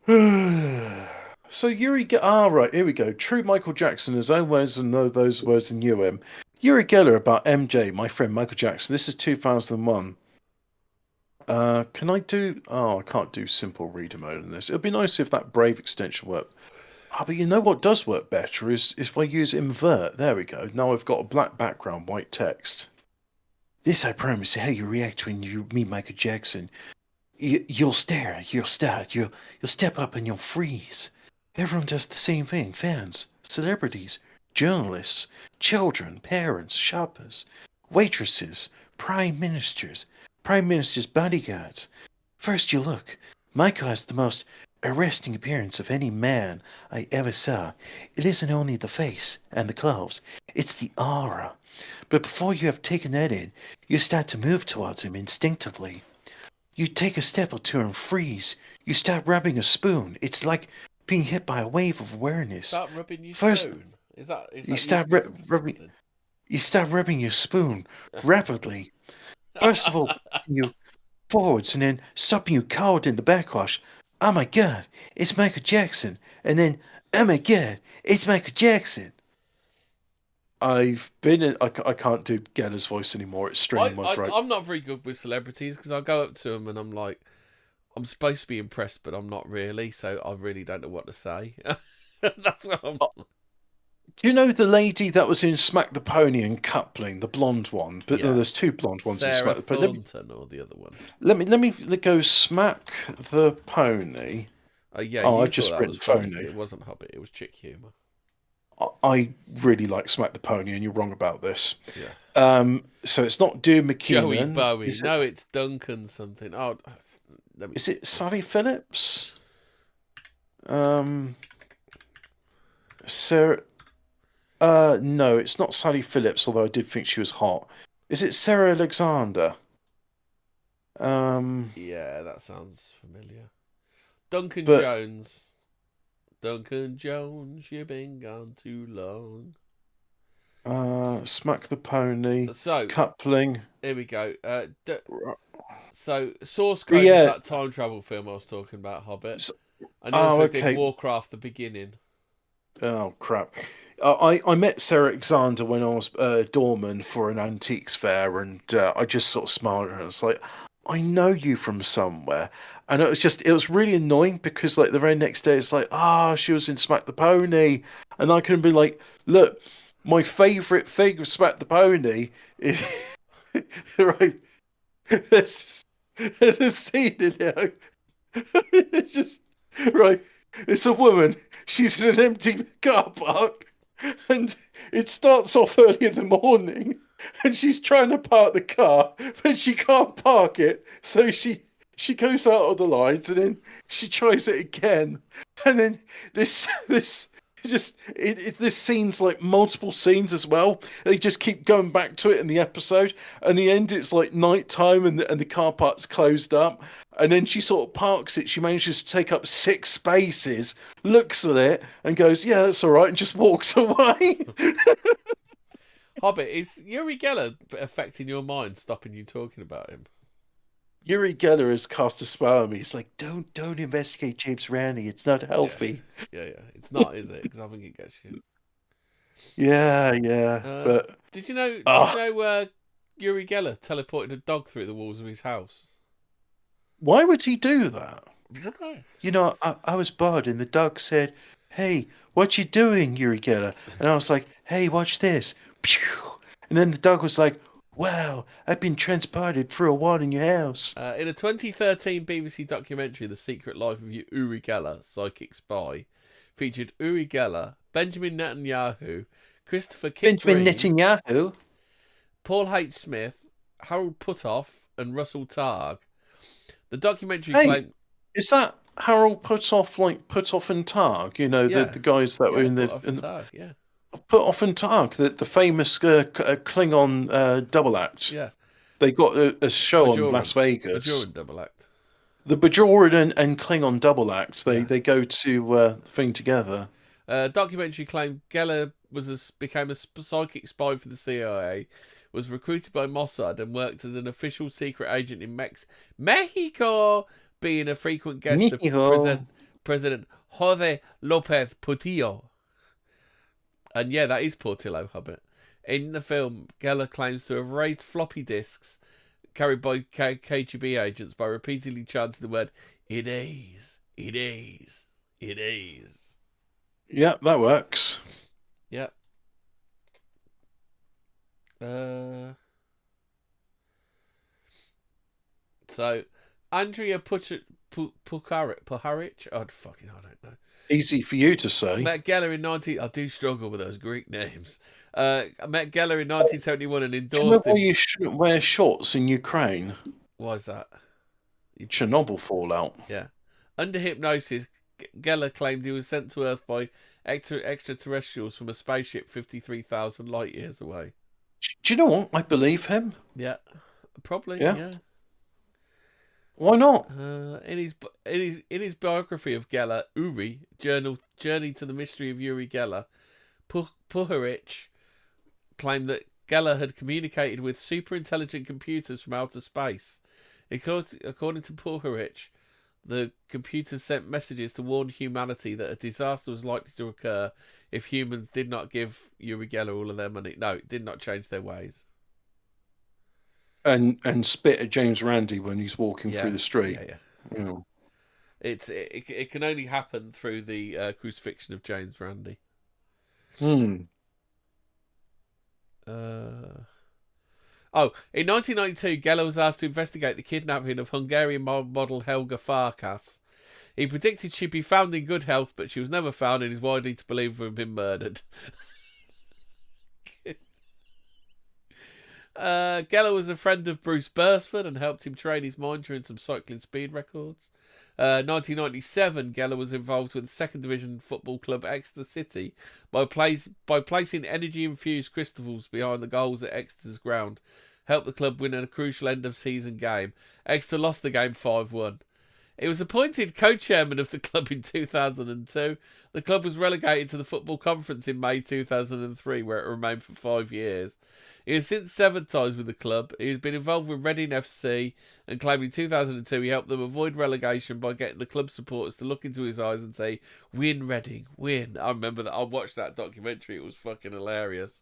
So right, here we go. True Michael Jackson, his own words and know those words and knew him. Uri Geller about MJ, my friend Michael Jackson. This is 2001. Can I do... Oh, I can't do simple reader mode on this. It'd be nice if that Brave extension worked. But you know what does work better is if I use invert. There we go. Now I've got a black background, white text. This, I promise, how you react when you meet Michael Jackson. You'll stare, you'll start, you'll step up and you'll freeze. Everyone does the same thing. Fans, celebrities, journalists, children, parents, shoppers, waitresses, prime ministers bodyguards. First you look. Michael has the most arresting appearance of any man I ever saw. It isn't only the face and the clothes, it's the aura. But before you have taken that in, you start to move towards him instinctively. You take a step or two and freeze. You start rubbing a spoon. It's like being hit by a wave of awareness. Start rubbing your spoon. Is that you start rubbing? You start rubbing your spoon rapidly. First of all, you forwards and then stopping you cold in the backwash. Oh my God, it's Michael Jackson. And then, oh my God, it's Michael Jackson. I can't do Geller's voice anymore. It's straining my throat. I'm not very good with celebrities because I go up to them and I'm like, I'm supposed to be impressed, but I'm not really. So I really don't know what to say. That's what I'm. Do you know the lady that was in Smack the Pony and Coupling, the blonde one? But Yeah. no, there's two blonde ones in Sarah Smack the Pony. Thornton or the other one. Let me go Smack the Pony. Oh yeah. I've just written Pony. It wasn't Hobbit. It was chick humour. I really like Smack the Pony, and you're wrong about this. Yeah. So it's not Doom McKean. Joey Bowie. No, it's Duncan something. Oh, is it Sally Phillips? Sarah. No, it's not Sally Phillips. Although I did think she was hot. Is it Sarah Alexander? Yeah, that sounds familiar. Duncan Jones. Duncan Jones, you've been gone too long. Smack the Pony. So Coupling. Here we go. So Source Code is that time travel film I was talking about, Hobbit. And he also did Warcraft: The Beginning. Oh crap! I met Sarah Alexander when I was doorman for an antiques fair, and I just sort of smiled at her. I was like, I know you from somewhere. And it was really annoying because like the very next day it's like, she was in Smack the Pony. And I could have been like, look, my favourite thing of Smack the Pony is right. There's a scene in here. It's just right. It's a woman. She's in an empty car park. And it starts off early in the morning. And she's trying to park the car, but she can't park it. So she goes out of the lines, and then she tries it again. And then this scene's like multiple scenes as well. They just keep going back to it in the episode. And the end, it's like night time, and the car park's closed up. And then she sort of parks it. She manages to take up 6 spaces, looks at it, and goes, "Yeah, that's all right," and just walks away. Hobbit, is Uri Geller affecting your mind, stopping you talking about him? Uri Geller has cast a spell on me. He's like, don't investigate James Randi. It's not healthy. Yeah. It's not, is it? Because I think it gets you. Yeah. But did you know Uri Geller teleported a dog through the walls of his house? Why would he do that? I don't know. You know, I was bored, and the dog said, "Hey, what you doing, Uri Geller?" And I was like, "Hey, watch this." And then the dog was like, "Wow, I've been transported through a wall in your house." In a 2013 BBC documentary, The Secret Life of Uri Geller, Psychic Spy, featured Uri Geller, Benjamin Netanyahu, Christopher Kit Benjamin Green, Netanyahu, Paul H. Smith, Harold Putoff, and Russell Targ. The documentary claimed... Is that Harold Putoff, like Putoff and Targ? You know, the guys that were in the... Targ, yeah. Putoff and Targ, the famous Klingon double act. Yeah. They got a show on Las Vegas. Bajoran double act. the Bajoran and Klingon double act. They go to the thing together. Documentary claimed Geller became a psychic spy for the CIA, was recruited by Mossad and worked as an official secret agent in Mexico, being a frequent guest of President Jose Lopez Portillo. And yeah, that is Portillo, Hobbit. In the film, Geller claims to have raised floppy disks carried by KGB agents by repeatedly chanting the word, "It is, it is, it is." Yeah, that works. Yep. So, Andrea Puharic, I don't know. Easy for you to say. Met Geller in I do struggle with those Greek names. Met Geller in 1971 and endorsed Do you know why him. you shouldn't wear shorts in Ukraine? Why is that? Chernobyl fallout. Yeah. Under hypnosis, Geller claimed he was sent to Earth by extraterrestrials from a spaceship 53,000 light years away. Do you know what? I believe him. Yeah. Probably, yeah. Why not? In his biography of Geller, Uri, Journey to the Mystery of Uri Geller, Puharic claimed that Geller had communicated with super intelligent computers from outer space. According to Puharic, the computers sent messages to warn humanity that a disaster was likely to occur if humans did not give Uri Geller all of their money. No, it did not change their ways. And spit at James Randi when he's walking through the street. Yeah. It can only happen through the crucifixion of James Randi. In 1992, Geller was asked to investigate the kidnapping of Hungarian model Helga Farkas. He predicted she'd be found in good health, but she was never found and is widely believed to have been murdered. Geller was a friend of Bruce Bursford and helped him train his mind during some cycling speed records. 1997, Geller was involved with the second division football club Exeter City by placing energy-infused crystals behind the goals at Exeter's ground. Helped the club win a crucial end-of-season game. Exeter lost the game 5-1. He was appointed co-chairman of the club in 2002. The club was relegated to the Football Conference in May 2003, where it remained for 5 years. He has since severed ties with the club. He has been involved with Reading FC and claimed in 2002 he helped them avoid relegation by getting the club supporters to look into his eyes and say, "Win, Reading, win." I remember that. I watched that documentary. It was fucking hilarious.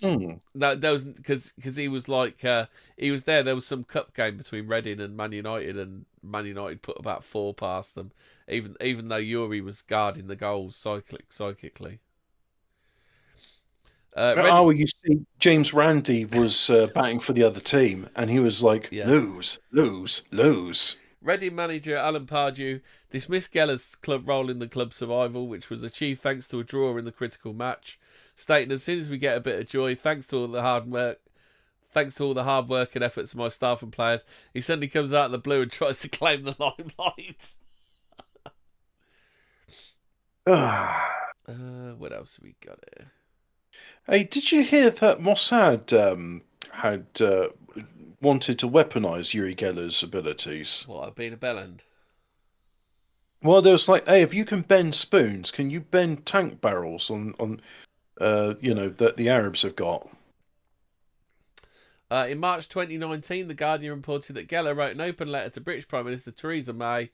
That was because he was like he was there. There was some cup game between Reading and Man United, and Man United put about 4 past them, even though Yuri was guarding the goals psychically. You see, James Randi was batting for the other team, and he was like, lose. Reading manager Alan Pardew dismissed Geller's club role in the club's survival, which was achieved thanks to a draw in the critical match, stating, "As soon as we get a bit of joy, thanks to all the hard work and efforts of my staff and players, he suddenly comes out of the blue and tries to claim the limelight." What else have we got here? Hey, did you hear that Mossad had wanted to weaponize Uri Geller's abilities? What, being a bellend? Well, there was like, hey, if you can bend spoons, can you bend tank barrels on that the Arabs have got? In March 2019, The Guardian reported that Geller wrote an open letter to British Prime Minister Theresa May,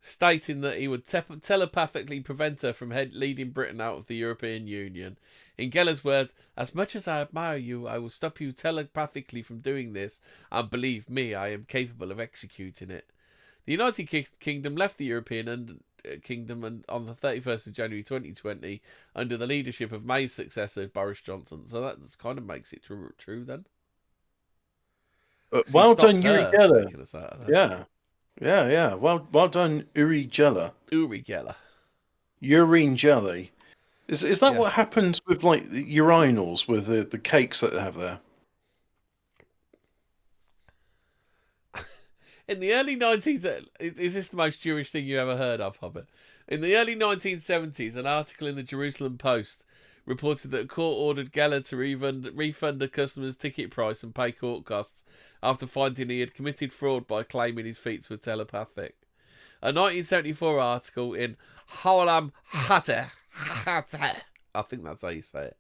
stating that he would telepathically prevent her from leading Britain out of the European Union. In Geller's words, "As much as I admire you, I will stop you telepathically from doing this, and believe me, I am capable of executing it." The United Kingdom left the European Kingdom on the 31st of January 2020 under the leadership of May's successor, Boris Johnson. So that kind of makes it true then. Well done, Uri Geller. Yeah. Well done, Uri Geller. Uri Geller. Urine jelly. Is that what happens with like the urinals with the cakes that they have there? In the early 19s, is this the most Jewish thing you ever heard of, Hobbit? In the early 1970s, an article in the Jerusalem Post reported that a court ordered Geller to refund a customer's ticket price and pay court costs after finding he had committed fraud by claiming his feats were telepathic. A 1974 article in Howlam Hatter. I think that's how you say it.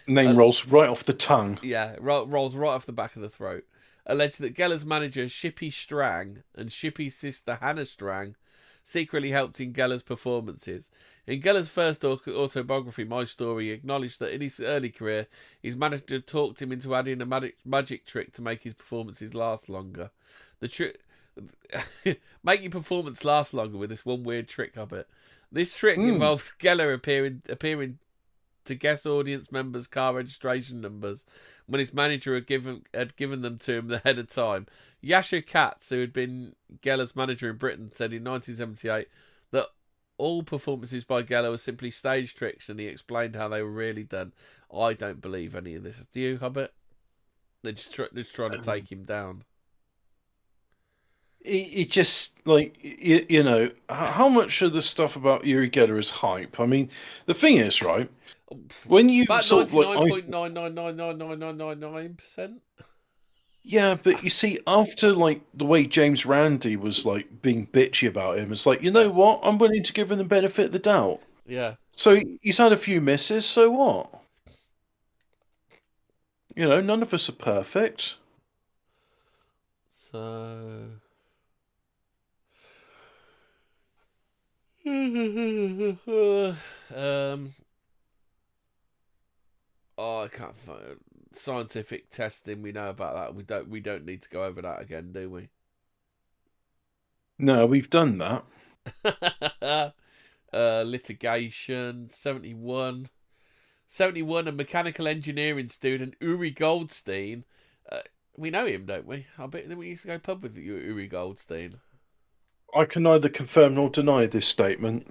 Name rolls right off the tongue. Yeah, rolls right off the back of the throat. Alleged that Geller's manager Shippy Strang and Shippy's sister Hannah Strang secretly helped in Geller's performances. In Geller's first autobiography, My Story, he acknowledged that in his early career, his manager talked him into adding a magic trick to make his performances last longer. The trick... Make your performance last longer with this one weird trick, Hobbit. This trick involves Geller appearing to guess audience members' car registration numbers when his manager had given them to him ahead of time. Yasha Katz, who had been Geller's manager in Britain, said in 1978 that all performances by Geller were simply stage tricks, and he explained how they were really done. I don't believe any of this. Do you, Hobbit? They're just trying to take him down. It just, like, you know, how much of the stuff about Uri Geller is hype? I mean, the thing is, right, when you about sort of like... 99.9999999%. Yeah, but you see, after, like, the way James Randi was, like, being bitchy about him, it's like, you know what? I'm willing to give him the benefit of the doubt. Yeah. So he's had a few misses, so what? You know, none of us are perfect. So... I can't find scientific testing. We know about that. We don't need to go over that again, do we? No, we've done that. Litigation 71, a mechanical engineering student, Uri Goldstein. We know him, don't we? I bet we used to go pub with Uri Goldstein. I can neither confirm nor deny this statement.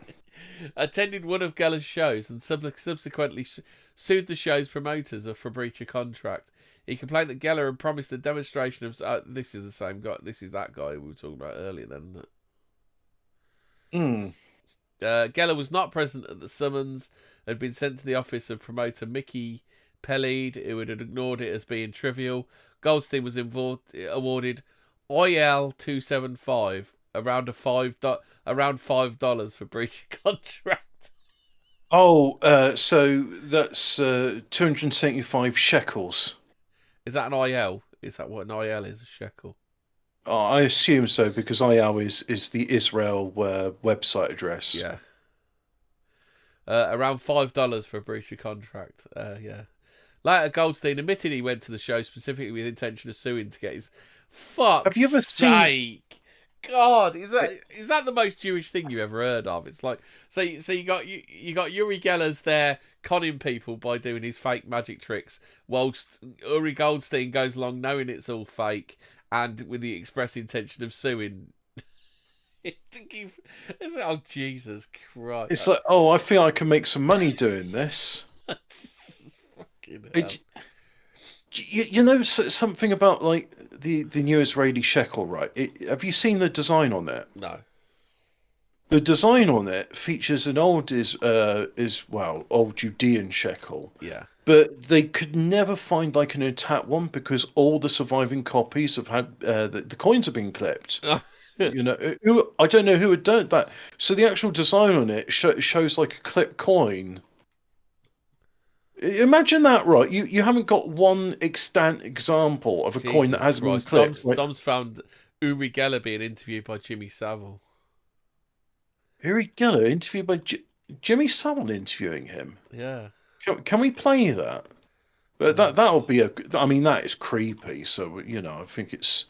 Attended one of Geller's shows and subsequently sued the show's promoters for breach of contract. He complained that Geller had promised a demonstration of... this is the same guy. This is that guy we were talking about earlier, then, isn't it? Geller was not present at the summons, had been sent to the office of promoter Mickey Pellied, who had ignored it as being trivial. Goldstein was awarded IL 275, around $5 for breach of contract. Oh, so that's 275 shekels. Is that an IL? Is that what an IL is? A shekel? Oh, I assume so, because IL is the Israel website address. Yeah. Around $5 for a breach of contract. Yeah. Later, Goldstein admitted he went to the show specifically with the intention of suing to get his... Have you ever sake! God, is that the most Jewish thing you ever heard of? It's like so you got Uri Geller's there conning people by doing his fake magic tricks, whilst Uri Goldstein goes along knowing it's all fake and with the express intention of suing. Oh, Jesus Christ! It's like, oh, I feel I can make some money doing this. Fucking hell. You know something about, like, the new Israeli shekel, right? Have you seen the design on it? No. The design on it features an old old Judean shekel. Yeah. But they could never find, like, an intact one because all the surviving copies have had the coins have been clipped. You know, I don't know who had done that. So the actual design on it shows like a clipped coin. Imagine that, right? You haven't got one extant example of a coin that hasn't been clipped. Dom's found Uri Geller being interviewed by Jimmy Savile. Uri Geller interviewed by Jimmy Savile interviewing him. Yeah. Can we play that? But that'll be I mean, that is creepy. So, you know, I think it's.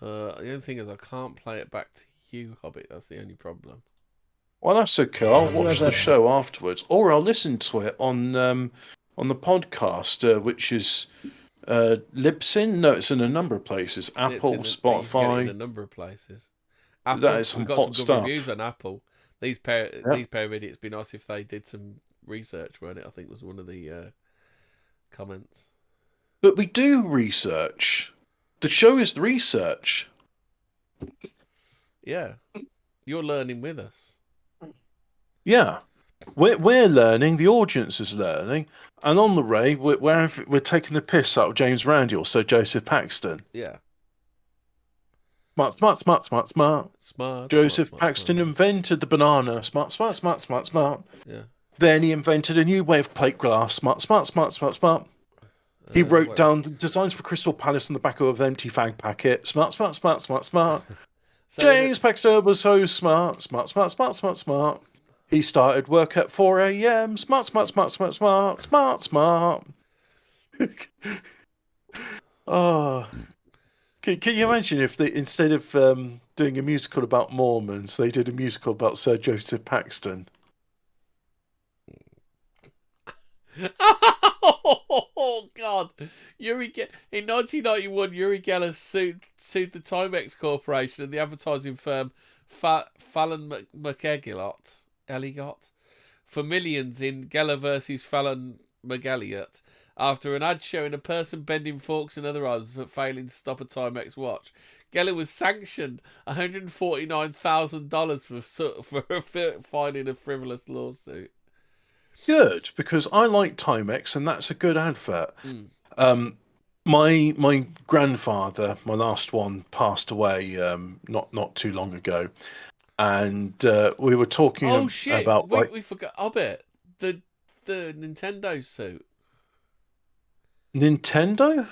The only thing is, I can't play it back to you, Hobbit. That's the only problem. Well, that's okay. I'll watch the show afterwards, or I'll listen to it on the podcast, which is Libsyn. No, it's in a number of places: Apple, Spotify. In a number of places. Apple, that is some we've got hot some good stuff. reviews on Apple. These pair of idiots. It'd be nice if they did some research, weren't it? I think was one of the comments. But we do research. The show is the research. Yeah, you're learning with us. Yeah, we're learning. The audience is learning, and on the Ray, we're taking the piss out of James Randi or Sir Joseph Paxton. Yeah. Smart, smart, smart, smart, smart. Smart. Joseph Smart. Paxton invented the banana. Smart, smart, smart, smart, smart. Yeah. Then he invented a new way of plate glass. Smart, smart, smart, smart, smart. He wrote down the designs for Crystal Palace on the back of an empty fag packet. Smart, smart, smart, smart, smart. So James Paxton was so smart. Smart, smart, smart, smart, smart. He started work at 4 a.m. Smart, smart, smart, smart, smart, smart, smart. Oh. Can you imagine if they, instead of doing a musical about Mormons, they did a musical about Sir Joseph Paxton? Oh God! In 1991, Uri Geller sued the Timex Corporation and the advertising firm Fallon McElligott for millions in Geller versus Fallon McElligott after an ad showing a person bending forks and other items but failing to stop a Timex watch. Geller was sanctioned $149,000 for filing a frivolous lawsuit. Good, because I like Timex, and that's a good advert. My grandfather, my last one, passed away not too long ago, and we were talking about we forgot Hobbit, the Nintendo suit. Nintendo.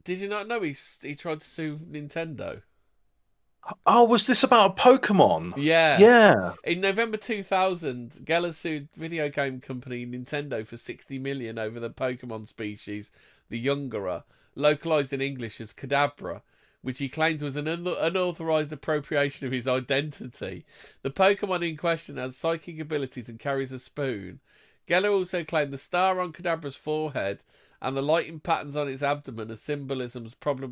Did you not know he tried to sue Nintendo? Oh, was this about a Pokemon? Yeah. In November 2000, Geller sued video game company Nintendo for $60 million over the Pokemon species, the Yungara, localized in English as Kadabra, which he claimed was an unauthorized appropriation of his identity. The Pokemon in question has psychic abilities and carries a spoon. Geller also claimed the star on Kadabra's forehead and the lighting patterns on its abdomen as symbolisms popular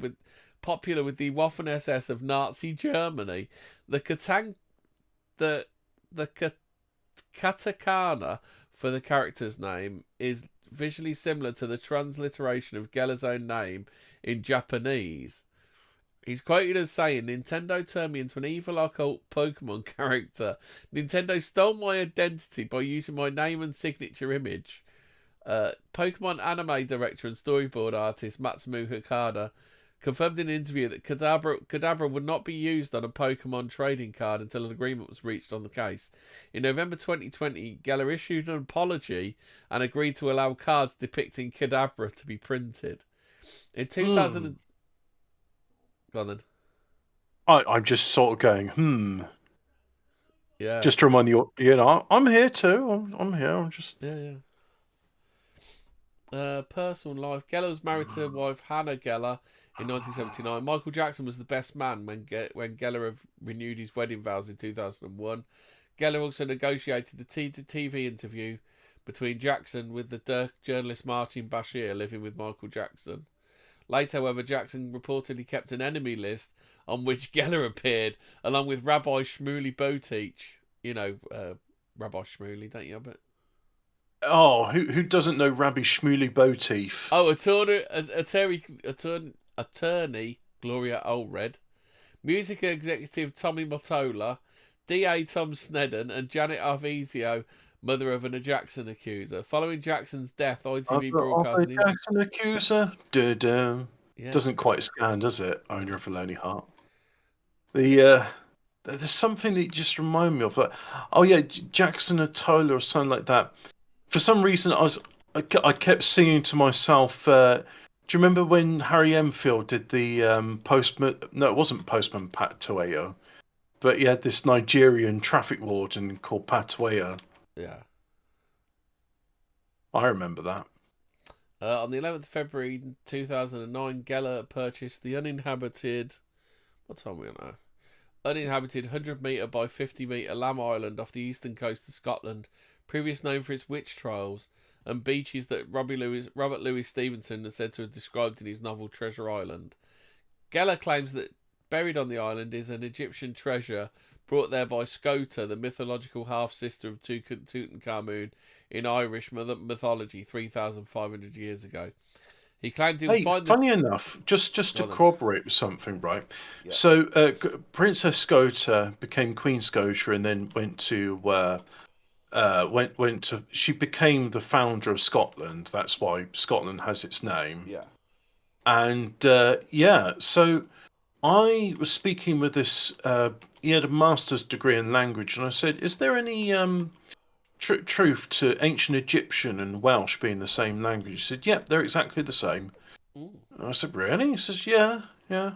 with the Waffen SS of Nazi Germany. The katakana for the character's name is visually similar to the transliteration of Geller's own name in Japanese. He's quoted as saying, "Nintendo turned me into an evil occult Pokemon character. Nintendo stole my identity by using my name and signature image." Pokemon anime director and storyboard artist Matsumu Hakada confirmed in an interview that Kadabra would not be used on a Pokemon trading card until an agreement was reached on the case. In November 2020, Geller issued an apology and agreed to allow cards depicting Kadabra to be printed. In 2000... Go on then. I'm just sort of going, Yeah. Just to remind you, I'm here too. I'm here. I'm just... Yeah. Personal life. Geller was married to wife Hannah Geller in 1979. Michael Jackson was the best man when Geller renewed his wedding vows in 2001. Geller also negotiated the TV interview between Jackson with the journalist Martin Bashir living with Michael Jackson. Later, however, Jackson reportedly kept an enemy list on which Geller appeared, along with Rabbi Shmuley Boteach. You know Rabbi Shmuley, don't you? But oh, who doesn't know Rabbi Shmuley Boteach? Oh, attorney Gloria Allred, music executive Tommy Mottola, DA Tom Snedden, and Janet Arvizio, mother of an Jackson accuser. Following Jackson's death, ITV broadcast Jackson accuser. Yeah. Doesn't quite scan, does it? Owner of a Lonely Heart. There's something that just reminded me of that. Oh yeah, Jackson Atola or something like that. For some reason, I kept singing to myself. Do you remember when Harry Enfield did the Postman? No, it wasn't Postman Pat Tueo, but he had this Nigerian traffic warden called Pat Tueo. Yeah, I remember that. On the 11th of February 2009, Geller purchased the uninhabited. What time are we on now? Uninhabited 100 metre by 50 metre Lamb Island off the eastern coast of Scotland, previously known for its witch trials and beaches that Robert Louis Stevenson is said to have described in his novel Treasure Island. Geller claims that buried on the island is an Egyptian treasure brought there by Scota, the mythological half-sister of Tutankhamun in Irish mythology 3,500 years ago. He claimed he would find funny enough, just to corroborate with something, right? Yeah. So Princess Scota became Queen Scotia and then went to she became the founder of Scotland. That's why Scotland has its name. Yeah. And so I was speaking with this. He had a master's degree in language, and I said, "Is there any truth to ancient Egyptian and Welsh being the same language?" He said, "Yep, they're exactly the same." Ooh. And I said, "Really?" He says, "Yeah, yeah."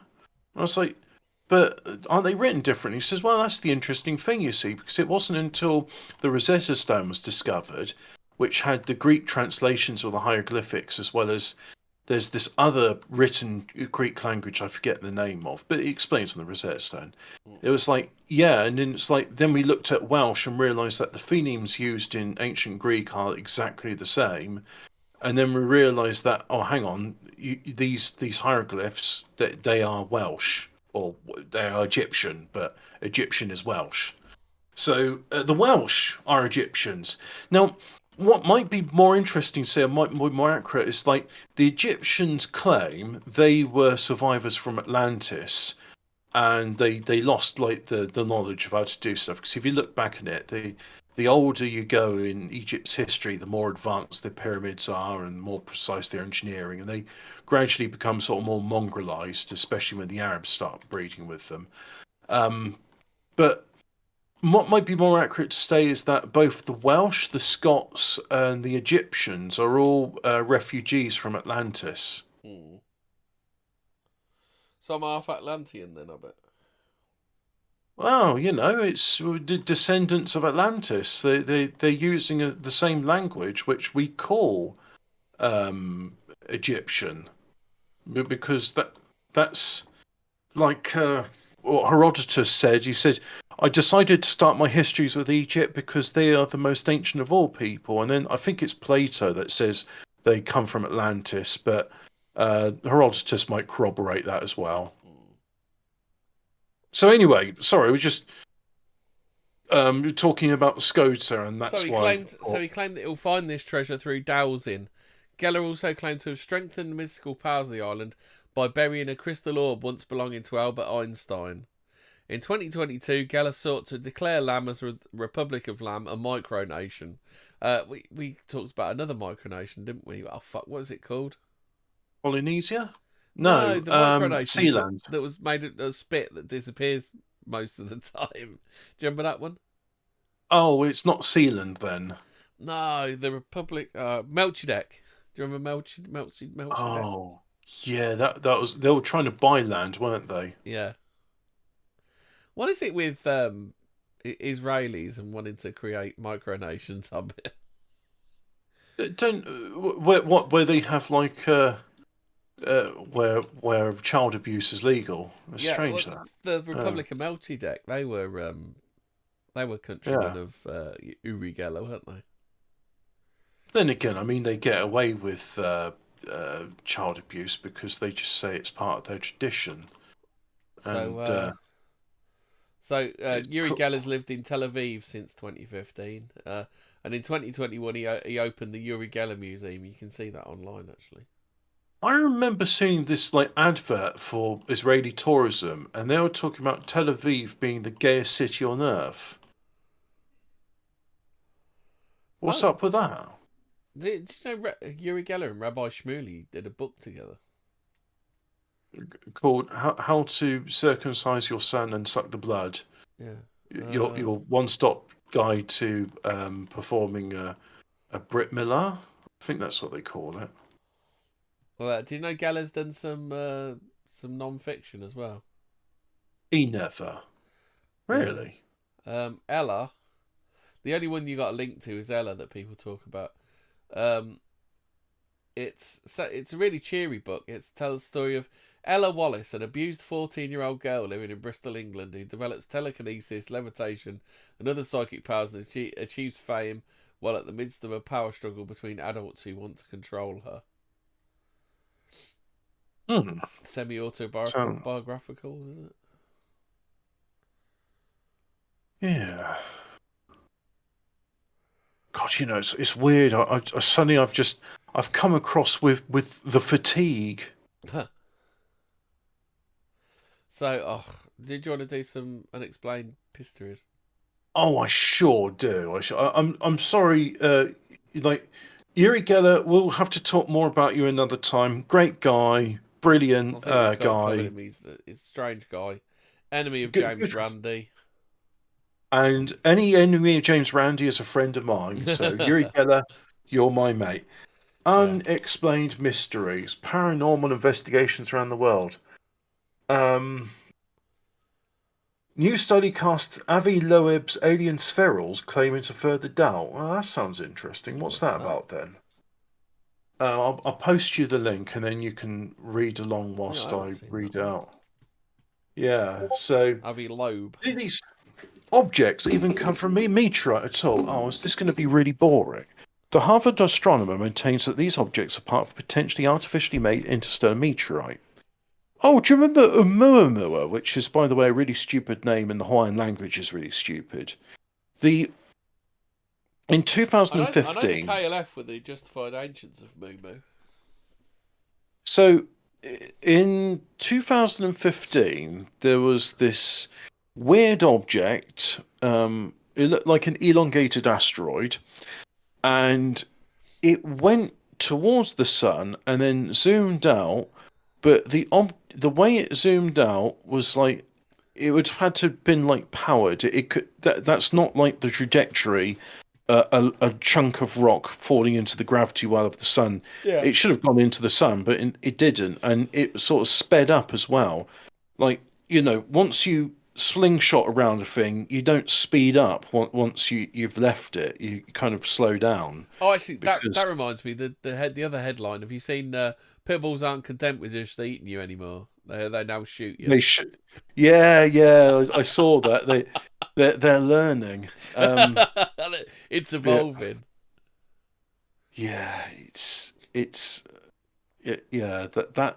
I was like, "But aren't they written differently?" He says, "Well, that's the interesting thing, you see, because it wasn't until the Rosetta Stone was discovered, which had the Greek translations of the hieroglyphics, as well as there's this other written Greek language I forget the name of, but it explains on the Rosetta Stone. It was like, yeah, and then it's like, then we looked at Welsh and realised that the phonemes used in ancient Greek are exactly the same. And then we realised that, oh, hang on, these hieroglyphs, they are Welsh, or they are Egyptian, but Egyptian is Welsh. So the Welsh are Egyptians. Now, what might be more interesting to say, or might be more accurate, is like the Egyptians claim they were survivors from Atlantis, and they lost like the knowledge of how to do stuff. Because if you look back at it, the older you go in Egypt's history, the more advanced the pyramids are and more precise their engineering, and they gradually become sort of more mongrelized, especially when the Arabs start breeding with them. But what might be more accurate to say is that both the Welsh, the Scots, and the Egyptians are all refugees from Atlantis. Hmm. So I'm half Atlantean then, I bet. Well, you know, it's descendants of Atlantis. They're using the same language, which we call Egyptian, because that's like what Herodotus said. He said, "I decided to start my histories with Egypt because they are the most ancient of all people." And then I think it's Plato that says they come from Atlantis, but Herodotus might corroborate that as well. So anyway, sorry, we were just talking about Skota, and that's why. So he claimed that he'll find this treasure through dowsing. Geller also claimed to have strengthened the mystical powers of the island by burying a crystal orb once belonging to Albert Einstein. In 2022, Geller sought to declare Lam as a Republic of Lam a micronation. We talked about another micronation, didn't we? Oh fuck, what is it called? Polynesia? No, the micronation Sealand. that was made of a spit that disappears most of the time. Do you remember that one? Oh, it's not Sealand then. No, the Republic, Melchizedek. Do you remember Melchizedek? Oh, yeah, that was, they were trying to buy land, weren't they? Yeah. What is it with Israelis and wanting to create micronations? Where they have like where child abuse is legal. It's strange that the Republic of Melchizedek, they were countrymen of Uri Geller, weren't they? Then again, I mean, they get away with child abuse because they just say it's part of their tradition. So Uri Geller's lived in Tel Aviv since 2015, and in 2021 he opened the Uri Geller Museum. You can see that online, actually. I remember seeing this like advert for Israeli tourism, and they were talking about Tel Aviv being the gayest city on earth. What's up with that? Did you know Uri Geller and Rabbi Shmuley did a book together called "How to Circumcise Your Son and Suck the Blood"? Yeah, your one-stop guide to performing a Brit Milah. I think that's what they call it. Well, do you know Geller's done some non-fiction as well? He never. Really? Ella. The only one you got a link to is Ella that people talk about. It's a really cheery book. It tells the story of Ella Wallace, an abused 14-year-old girl living in Bristol, England, who develops telekinesis, levitation, and other psychic powers and achieves fame while at the midst of a power struggle between adults who want to control her. Semi-autobiographical, isn't it? Yeah. God, you know, it's weird. I suddenly I've come across with the fatigue. So, did you want to do some unexplained histories? Oh, I sure do. I'm sorry. Like Uri Geller, we'll have to talk more about you another time. Great guy. brilliant I think we can't cover guy. him. He's a strange guy. Enemy of Good- James good. Randi. And any enemy of James Randi is a friend of mine. So Yuri Geller, you're my mate. Unexplained mysteries, paranormal investigations around the world. New study casts Avi Loeb's alien spherals, claiming to further doubt. Well, that sounds interesting. What's that about then? I'll post you the link, and then you can read along whilst I read out. Yeah, so Avi Loeb. do these objects even come from a meteorite at all? Oh, is this going to be really boring? The Harvard astronomer maintains that these objects are part of a potentially artificially made interstellar meteorite. Oh, do you remember Oumuamua, which is, by the way, a really stupid name in the Hawaiian language is really stupid. In 2015... I know the KLF were the justified ancients of Mumu. So, in 2015, there was this weird object. It looked like an elongated asteroid, and it went towards the sun and then zoomed out. But the way it zoomed out was like it would have had to have been like powered. It could that's not like the trajectory. A chunk of rock falling into the gravity well of the sun. Yeah. It should have gone into the sun, but it didn't, and it sort of sped up as well. Like, once you slingshot around a thing, you don't speed up once you've left it. You kind of slow down. Oh, actually, that reminds me. The other headline. Have you seen Pitbulls aren't content with just eating you anymore? They now shoot you. They should. Yeah. I saw that. They're learning. It's evolving. Yeah, that.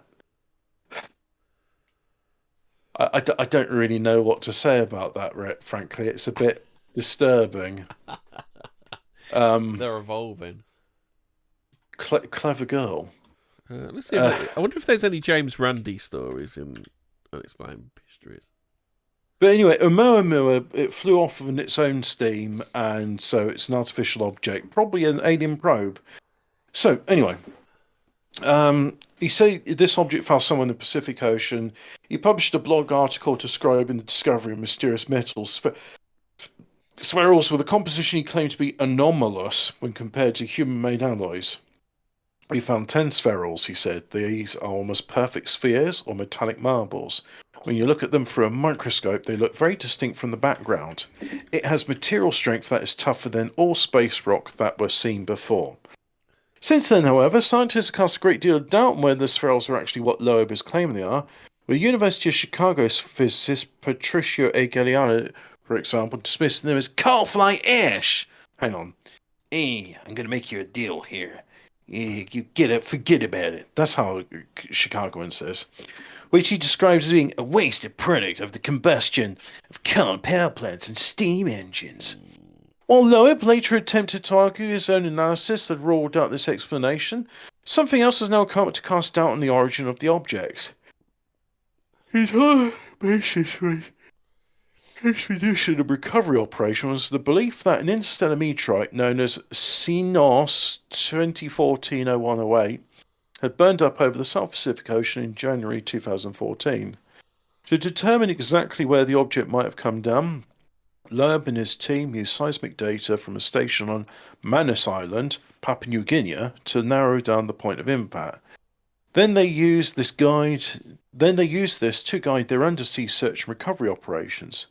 I don't really know what to say about that, Rhett, frankly. It's a bit disturbing. They're evolving. Clever girl. Let's see. I wonder if there's any James Randi stories in Unexplained Histories. But anyway, Oumuamua, it flew off of its own steam, and so it's an artificial object, probably an alien probe. So anyway, he said this object fell somewhere in the Pacific Ocean. He published a blog article describing the discovery of mysterious metals. Spherals with a composition he claimed to be anomalous when compared to human-made alloys. We found 10 spherals, he said. These are almost perfect spheres or metallic marbles. When you look at them through a microscope, they look very distinct from the background. It has material strength that is tougher than all space rock that were seen before. Since then, however, scientists have cast a great deal of doubt on whether the spherals are actually what Loeb is claiming they are, with University of Chicago's physicist Patricio A. Galliano, for example, dismissing them as coal fly ash. Hang on. Hey, I'm going to make you a deal here. You get it, forget about it. That's how a Chicagoan says. Which he describes as being a wasted product of the combustion of coal power plants and steam engines. While Loeb later attempted to argue his own analysis that ruled out this explanation, something else has now come to cast doubt on the origin of the objects. His whole basis was expedition and recovery operation was the belief that an interstellar meteorite known as CNOS 2014-0108 had burned up over the South Pacific Ocean in January 2014. To determine exactly where the object might have come down, Loeb and his team used seismic data from a station on Manus Island, Papua New Guinea, to narrow down the point of impact. Then they used this to guide their undersea search and recovery operations.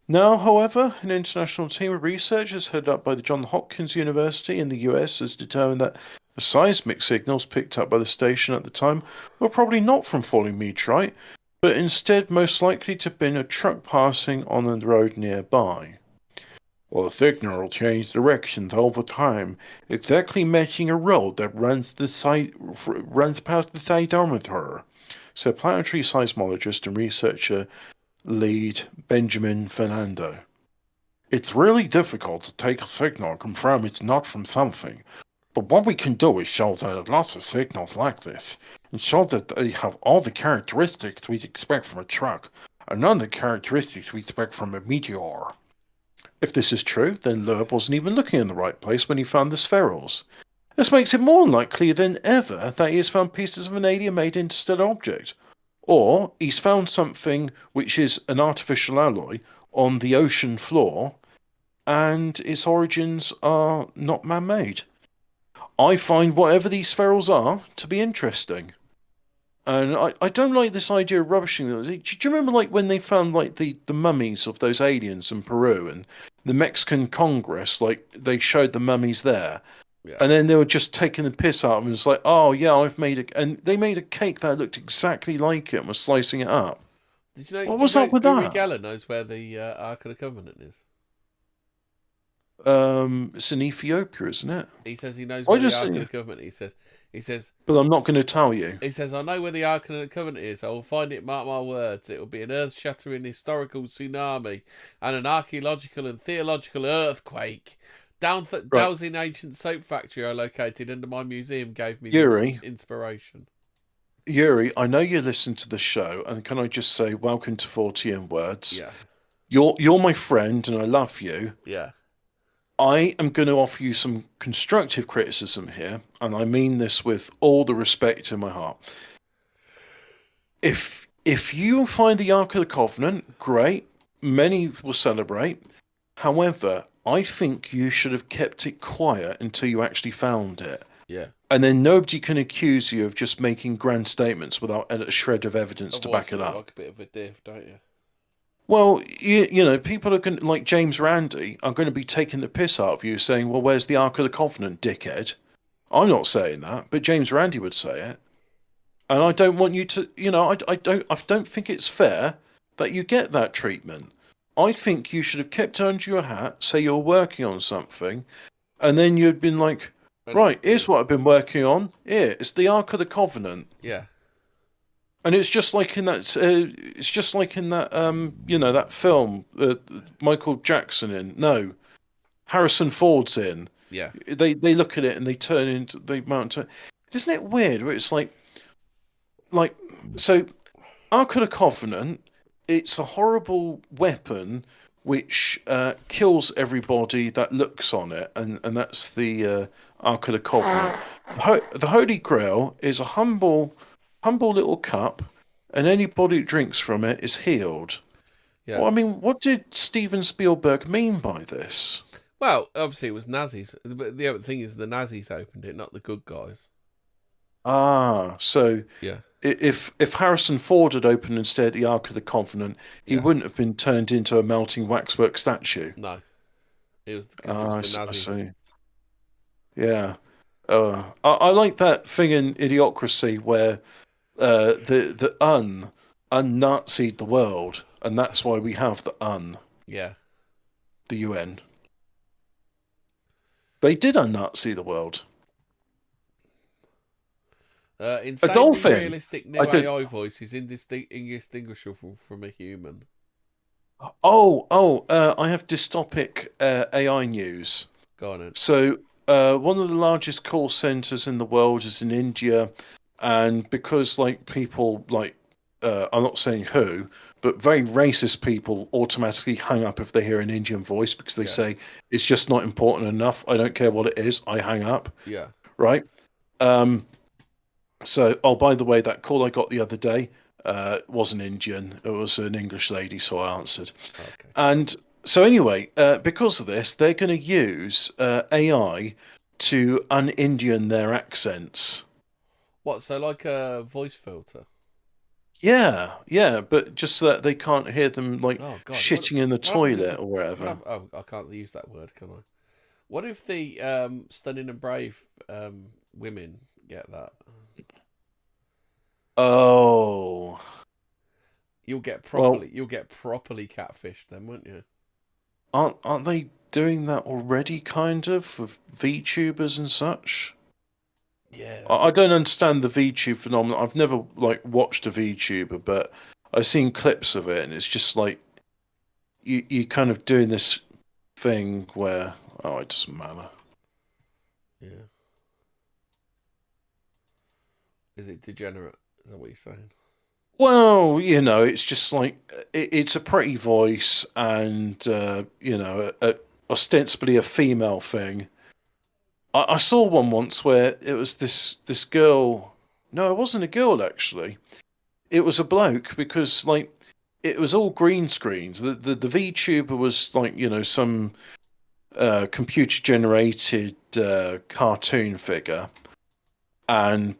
Now, however, an international team of researchers headed up by the Johns Hopkins University in the US has determined that the seismic signals picked up by the station at the time were probably not from falling meteorite, but instead most likely to have been a truck passing on a road nearby. Well, the signal changed directions over time, exactly matching a road that runs past the seismometer, said planetary seismologist and researcher lead Benjamin Fernando. It's really difficult to take a signal and confirm it's not from something, but what we can do is show that lots of signals like this, and show that they have all the characteristics we'd expect from a truck, and none of the characteristics we expect from a meteor. If this is true, then Loeb wasn't even looking in the right place when he found the spherals. This makes it more likely than ever that he has found pieces of an alien-made interstellar object. Or he's found something which is an artificial alloy on the ocean floor, and its origins are not man-made. I find whatever these ferals are to be interesting. And I don't like this idea of rubbishing them. Do you remember like when they found like the mummies of those aliens in Peru and the Mexican Congress, like they showed the mummies there? Yeah. And then they were just taking the piss out of them. It was like, oh yeah, I've made a... And they made a cake that looked exactly like it and was slicing it up. Did you know, what was up with Uri that? Geller knows where the Ark of the Covenant is? It's in Ethiopia, isn't it? He says he knows where the Ark of the Covenant is. He says... But I'm not going to tell you. He says, I know where the Ark of the Covenant is. I will find it, mark my words. It will be an earth-shattering historical tsunami and an archaeological and theological earthquake. Dowsing ancient soap factory I located under my museum gave me inspiration. Yuri, I know you listen to the show, and can I just say, welcome to 40 words. Yeah. You're my friend, and I love you. Yeah. I am going to offer you some constructive criticism here, and I mean this with all the respect in my heart. If you find the Ark of the Covenant, great. Many will celebrate. However, I think you should have kept it quiet until you actually found it. Yeah. And then nobody can accuse you of just making grand statements without a shred of evidence to back it up. Like a bit of a diff, don't you? Well, you know, people are going to, like James Randi, are going to be taking the piss out of you saying, well, where's the Ark of the Covenant, dickhead? I'm not saying that, but James Randi would say it. And I don't want you to, you know, I don't think it's fair that you get that treatment. I think you should have kept it under your hat, say you're working on something, and then you'd been like, right, here's what I've been working on. Here, it's the Ark of the Covenant. Yeah. And it's just like in that, you know, that film Michael Jackson in. No, Harrison Ford's in. Yeah. They look at it and they mount it. Isn't it weird? Where it's like so, Ark of the Covenant. It's a horrible weapon which kills everybody that looks on it, and that's the Ark of the Covenant. The Holy Grail is a humble little cup, and anybody who drinks from it is healed. Yeah. Well, I mean, what did Steven Spielberg mean by this? Well, obviously it was Nazis. But the other thing is the Nazis opened it, not the good guys. Ah, so yeah. If Harrison Ford had opened instead the Ark of the Covenant, he wouldn't have been turned into a melting waxwork statue. No. It was because it was the Nazis. I see. Yeah. I like that thing in Idiocracy where the un-Nazi'd the world, and that's why we have the UN. Yeah. The UN. They did un-Nazi the world. Insanely realistic new AI voice is indistinguishable from a human. I have dystopic AI news. Go on then. So, one of the largest call centers in the world is in India, and because like people like I'm not saying who, but very racist people automatically hang up if they hear an Indian voice because they say it's just not important enough. I don't care what it is. I hang up. Yeah. Right. So, by the way, that call I got the other day wasn't Indian. It was an English lady, so I answered. Okay. And so anyway, because of this, they're going to use AI to un-Indian their accents. What, so like a voice filter? Yeah, but just so that they can't hear them like shitting in the toilet or whatever. I can't use that word, can I? What if the stunning and brave women get that? Oh, you'll get properly catfished then, won't you? Aren't they doing that already? Kind of with VTubers and such. Yeah, I don't understand the VTube phenomenon. I've never like watched a VTuber, but I've seen clips of it, and it's just like you kind of doing this thing where it doesn't matter. Yeah. Is it degenerate? Is that what you're saying? Well, you know, it's just like it's a pretty voice, and you know, ostensibly a female thing. I saw one once where it was this girl. No, it wasn't a girl actually. It was a bloke because like it was all green screens. The VTuber was like some computer generated cartoon figure, and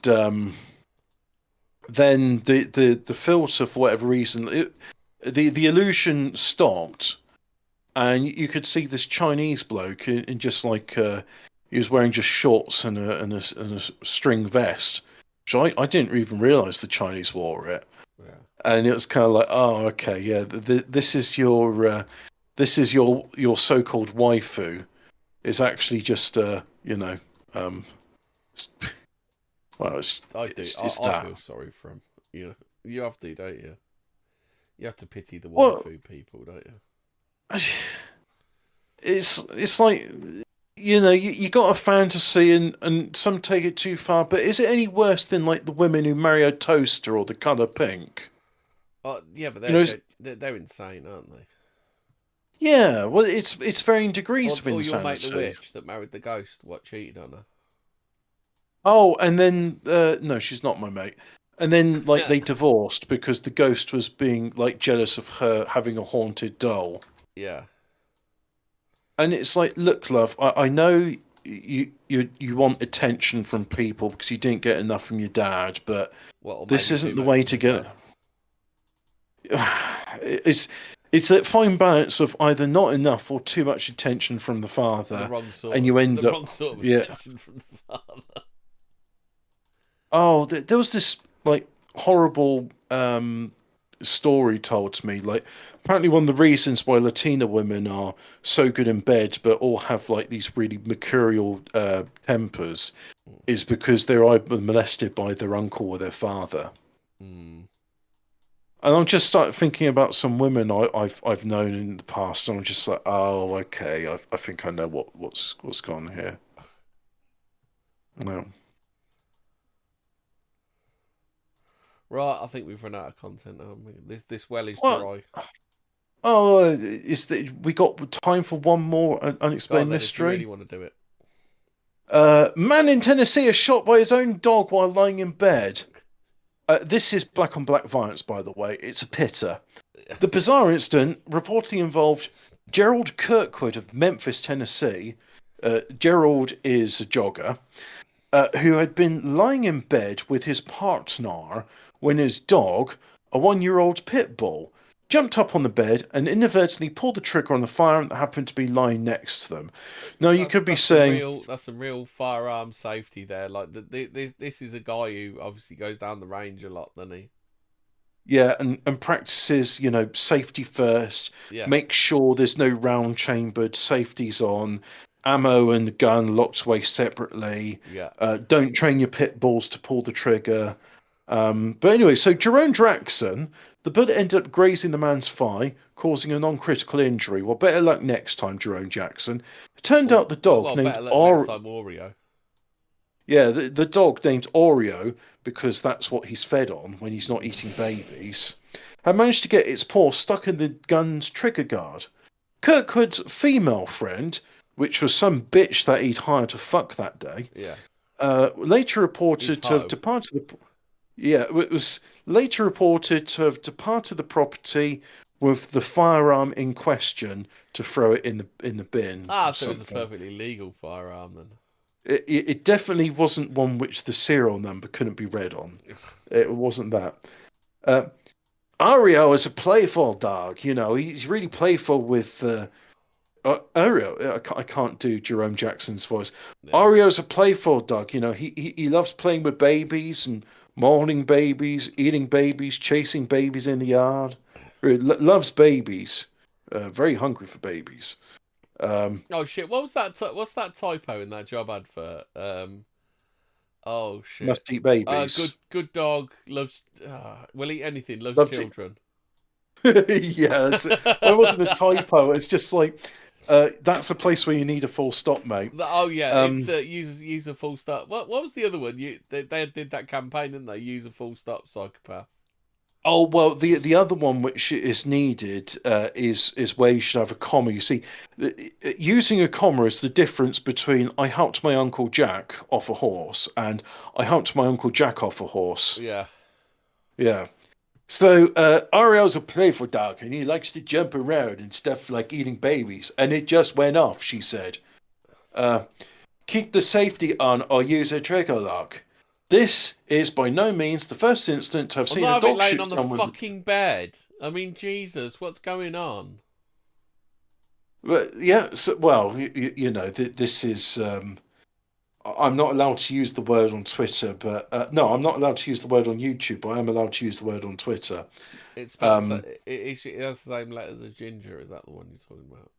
then the filter for whatever reason the illusion stopped, and you could see this Chinese bloke in just like he was wearing just shorts and a string vest, which I didn't even realize the Chinese wore it. Yeah. And it was kind of like, oh, okay, yeah, this is your so-called waifu. It's actually just well, it's I do. it's I that. feel sorry for him. You have to, don't you? You have to pity the Well, waifu people, don't you? It's like you got a fantasy and some take it too far, but is it any worse than like the women who marry a toaster or the colour pink? Yeah, but they're insane, aren't they? Yeah, well, it's varying degrees of Or insanity. your mate the witch that married the ghost, what cheated on her. Oh, and then no, she's not my mate. And then like they divorced because the ghost was being like jealous of her having a haunted doll. Yeah. And it's like, look, love, I know you want attention from people because you didn't get enough from your dad, but this isn't the way to get. It's that fine balance of either not enough or too much attention from the father, and you end up wrong sort of attention from the father. Oh, there was this like horrible story told to me. Like, apparently, one of the reasons why Latina women are so good in bed, but all have like these really mercurial tempers, is because they're either molested by their uncle or their father. Mm. And I'm just start thinking about some women I've known in the past, and I'm just like, oh, okay, I think I know what's gone here. No. Right, I think we've run out of content, haven't we? This well is dry. Oh, we got time for one more unexplained mystery? If you really want to do it. Man in Tennessee is shot by his own dog while lying in bed. This is black on black violence, by the way. It's a pitter. The bizarre incident reportedly involved Gerald Kirkwood of Memphis, Tennessee. Gerald is a jogger who had been lying in bed with his partner when his dog, a 1-year-old pit bull, jumped up on the bed and inadvertently pulled the trigger on the firearm that happened to be lying next to them. Now, you could be saying... That's some real firearm safety there. Like, this is a guy who obviously goes down the range a lot, doesn't he? Yeah, and practices, safety first. Yeah. Make sure there's no round chambered, safety's on, ammo and the gun locked away separately. Yeah. Don't train your pit bulls to pull the trigger. But anyway, so Jerome Jackson... The bullet ended up grazing the man's thigh, causing a non-critical injury. Well, better luck next time, Jerome Jackson. It turned out the dog named better luck next time, Oreo. Yeah, the dog named Oreo, because that's what he's fed on when he's not eating babies, had managed to get its paw stuck in the gun's trigger guard. Kirkwood's female friend, which was some bitch that he'd hired to fuck that day, later reported to have departed the... Yeah, it was later reported to have departed the property with the firearm in question to throw it in the bin. So it was a perfectly legal firearm then. It definitely wasn't one which the serial number couldn't be read on. It wasn't that. Ario is a playful dog. He's really playful with... Ario, I can't do Jerome Jackson's voice. Yeah. Ario's a playful dog. He loves playing with babies and mauling babies, eating babies, chasing babies in the yard. Loves babies. Very hungry for babies. Oh shit! What was that? What's that typo in that job advert? Oh shit! Must eat babies. Good dog loves. Will eat anything. Loves children. Yeah, it wasn't a typo. It's just like. That's a place where you need a full stop, mate. Oh yeah, it's use a full stop. What was the other one? They did that campaign, didn't they? Use a full stop, psychopath. Oh well, the other one which is needed is where you should have a comma. You see, using a comma is the difference between I helped my Uncle Jack off a horse and I helped my Uncle Jack off a horse. Yeah. Yeah. So Ariel's a playful dog and he likes to jump around and stuff like eating babies. And it just went off, she said. Keep the safety on or use a trigger lock. This is by no means the first instance I've seen a dog laying shoot on the someone. fucking bed. I mean, Jesus, what's going on? But yeah, so, well, you know, this is. I'm not allowed to use the word on Twitter, but no, I'm not allowed to use the word on YouTube. But I am allowed to use the word on Twitter. It's spelled, it has the same letters as Ginger. Is that the one you're talking about?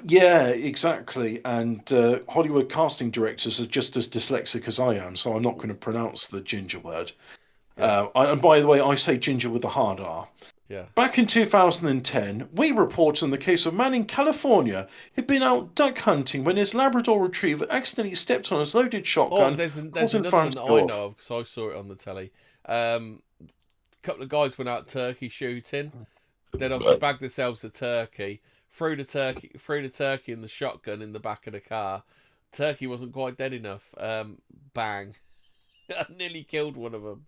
Yeah, exactly. And Hollywood casting directors are just as dyslexic as I am, so I'm not going to pronounce the ginger word. Yeah. And by the way, I say ginger with a hard R. Yeah. Back in 2010, we reported on the case of a man in California who'd been out duck hunting when his Labrador Retriever accidentally stepped on his loaded shotgun. Oh, there's another one that I know of because I saw it on the telly. A couple of guys went out turkey shooting. Then obviously bagged themselves a turkey. Threw the turkey in the shotgun in the back of the car. Turkey wasn't quite dead enough. Bang! I nearly killed one of them.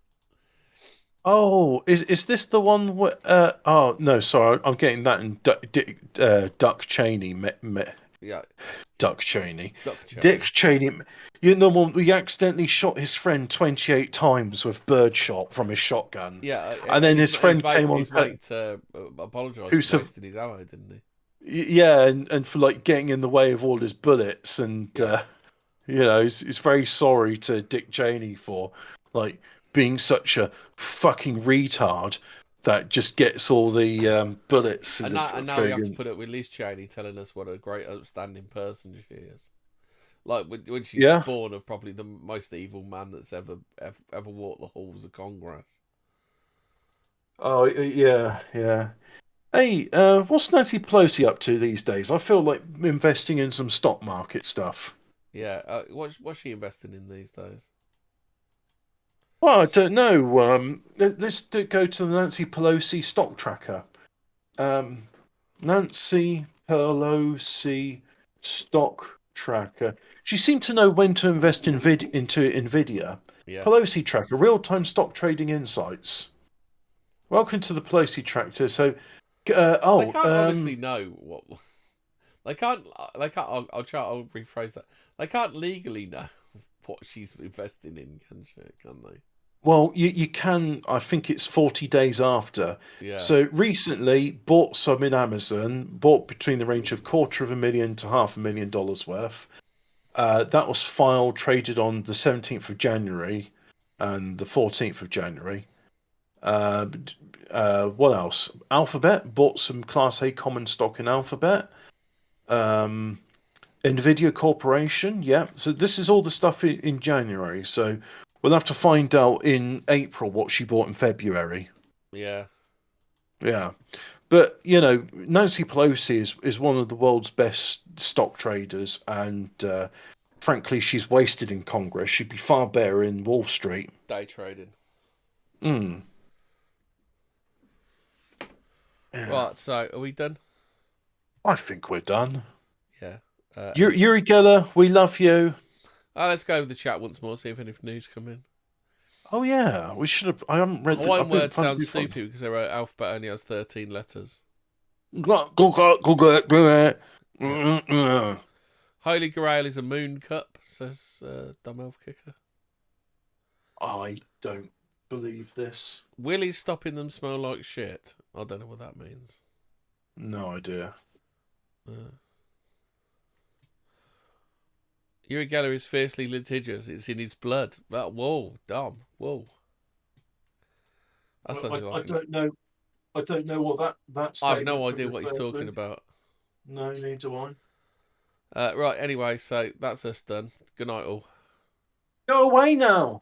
Oh, is this the one? Oh no, sorry, I'm getting that in Duck Cheney. Yeah. Duck Cheney. Cheney. Dick Cheney. You know, he accidentally shot his friend 28 times with birdshot from his shotgun. Yeah, and then his friend came on. His mate apologised for wasting his ammo, didn't he? Yeah, and for like getting in the way of all his bullets, and you know, he's very sorry to Dick Cheney for like being such a fucking retard that just gets all the bullets. And now we have to put it with Liz Cheney telling us what a great, upstanding person she is. Like when she's spawn of probably the most evil man that's ever walked the halls of Congress. Oh yeah. Hey, what's Nancy Pelosi up to these days? I feel like investing in some stock market stuff. Yeah, what's she investing in these days? Well, I don't know. Let's go to the Nancy Pelosi stock tracker. Nancy Pelosi stock tracker. She seemed to know when to invest into Nvidia. Yeah. Pelosi tracker, real-time stock trading insights. Welcome to the Pelosi tracker. So, they can't obviously know what. They can't. I'll rephrase that. They can't legally know what she's investing in, can they? Well, you can. I think it's 40 days after. Yeah. So recently, bought some in Amazon. Bought between the range of $250,000 to $500,000 worth. That was filed, traded on the 17th of January and the 14th of January. What else? Alphabet, bought some Class A common stock in Alphabet. Nvidia Corporation, yeah. So this is all the stuff in January. So we'll have to find out in April what she bought in February. Yeah. Yeah. But, you know, Nancy Pelosi is one of the world's best stock traders, and frankly, she's wasted in Congress. She'd be far better in Wall Street. Day trading. Yeah. Right, so are we done? I think we're done. Yeah. Yuri Geller, we love you. Let's go with the chat once more, see if any news come in. Oh, yeah. We should have. I haven't read Hawaiian word sounds stupid because their alphabet only has 13 letters. Holy Grail is a moon cup, says Dumb Elf Kicker. I don't believe this. Willie's stopping them smell like shit. I don't know what that means. No idea. Yuri Geller is fiercely litigious. It's in his blood. Whoa, dumb. Whoa. I don't know. I don't know what that's. I have no idea what he's talking about. No, neither do I. Right, anyway, so that's us done. Good night, all. Go away now.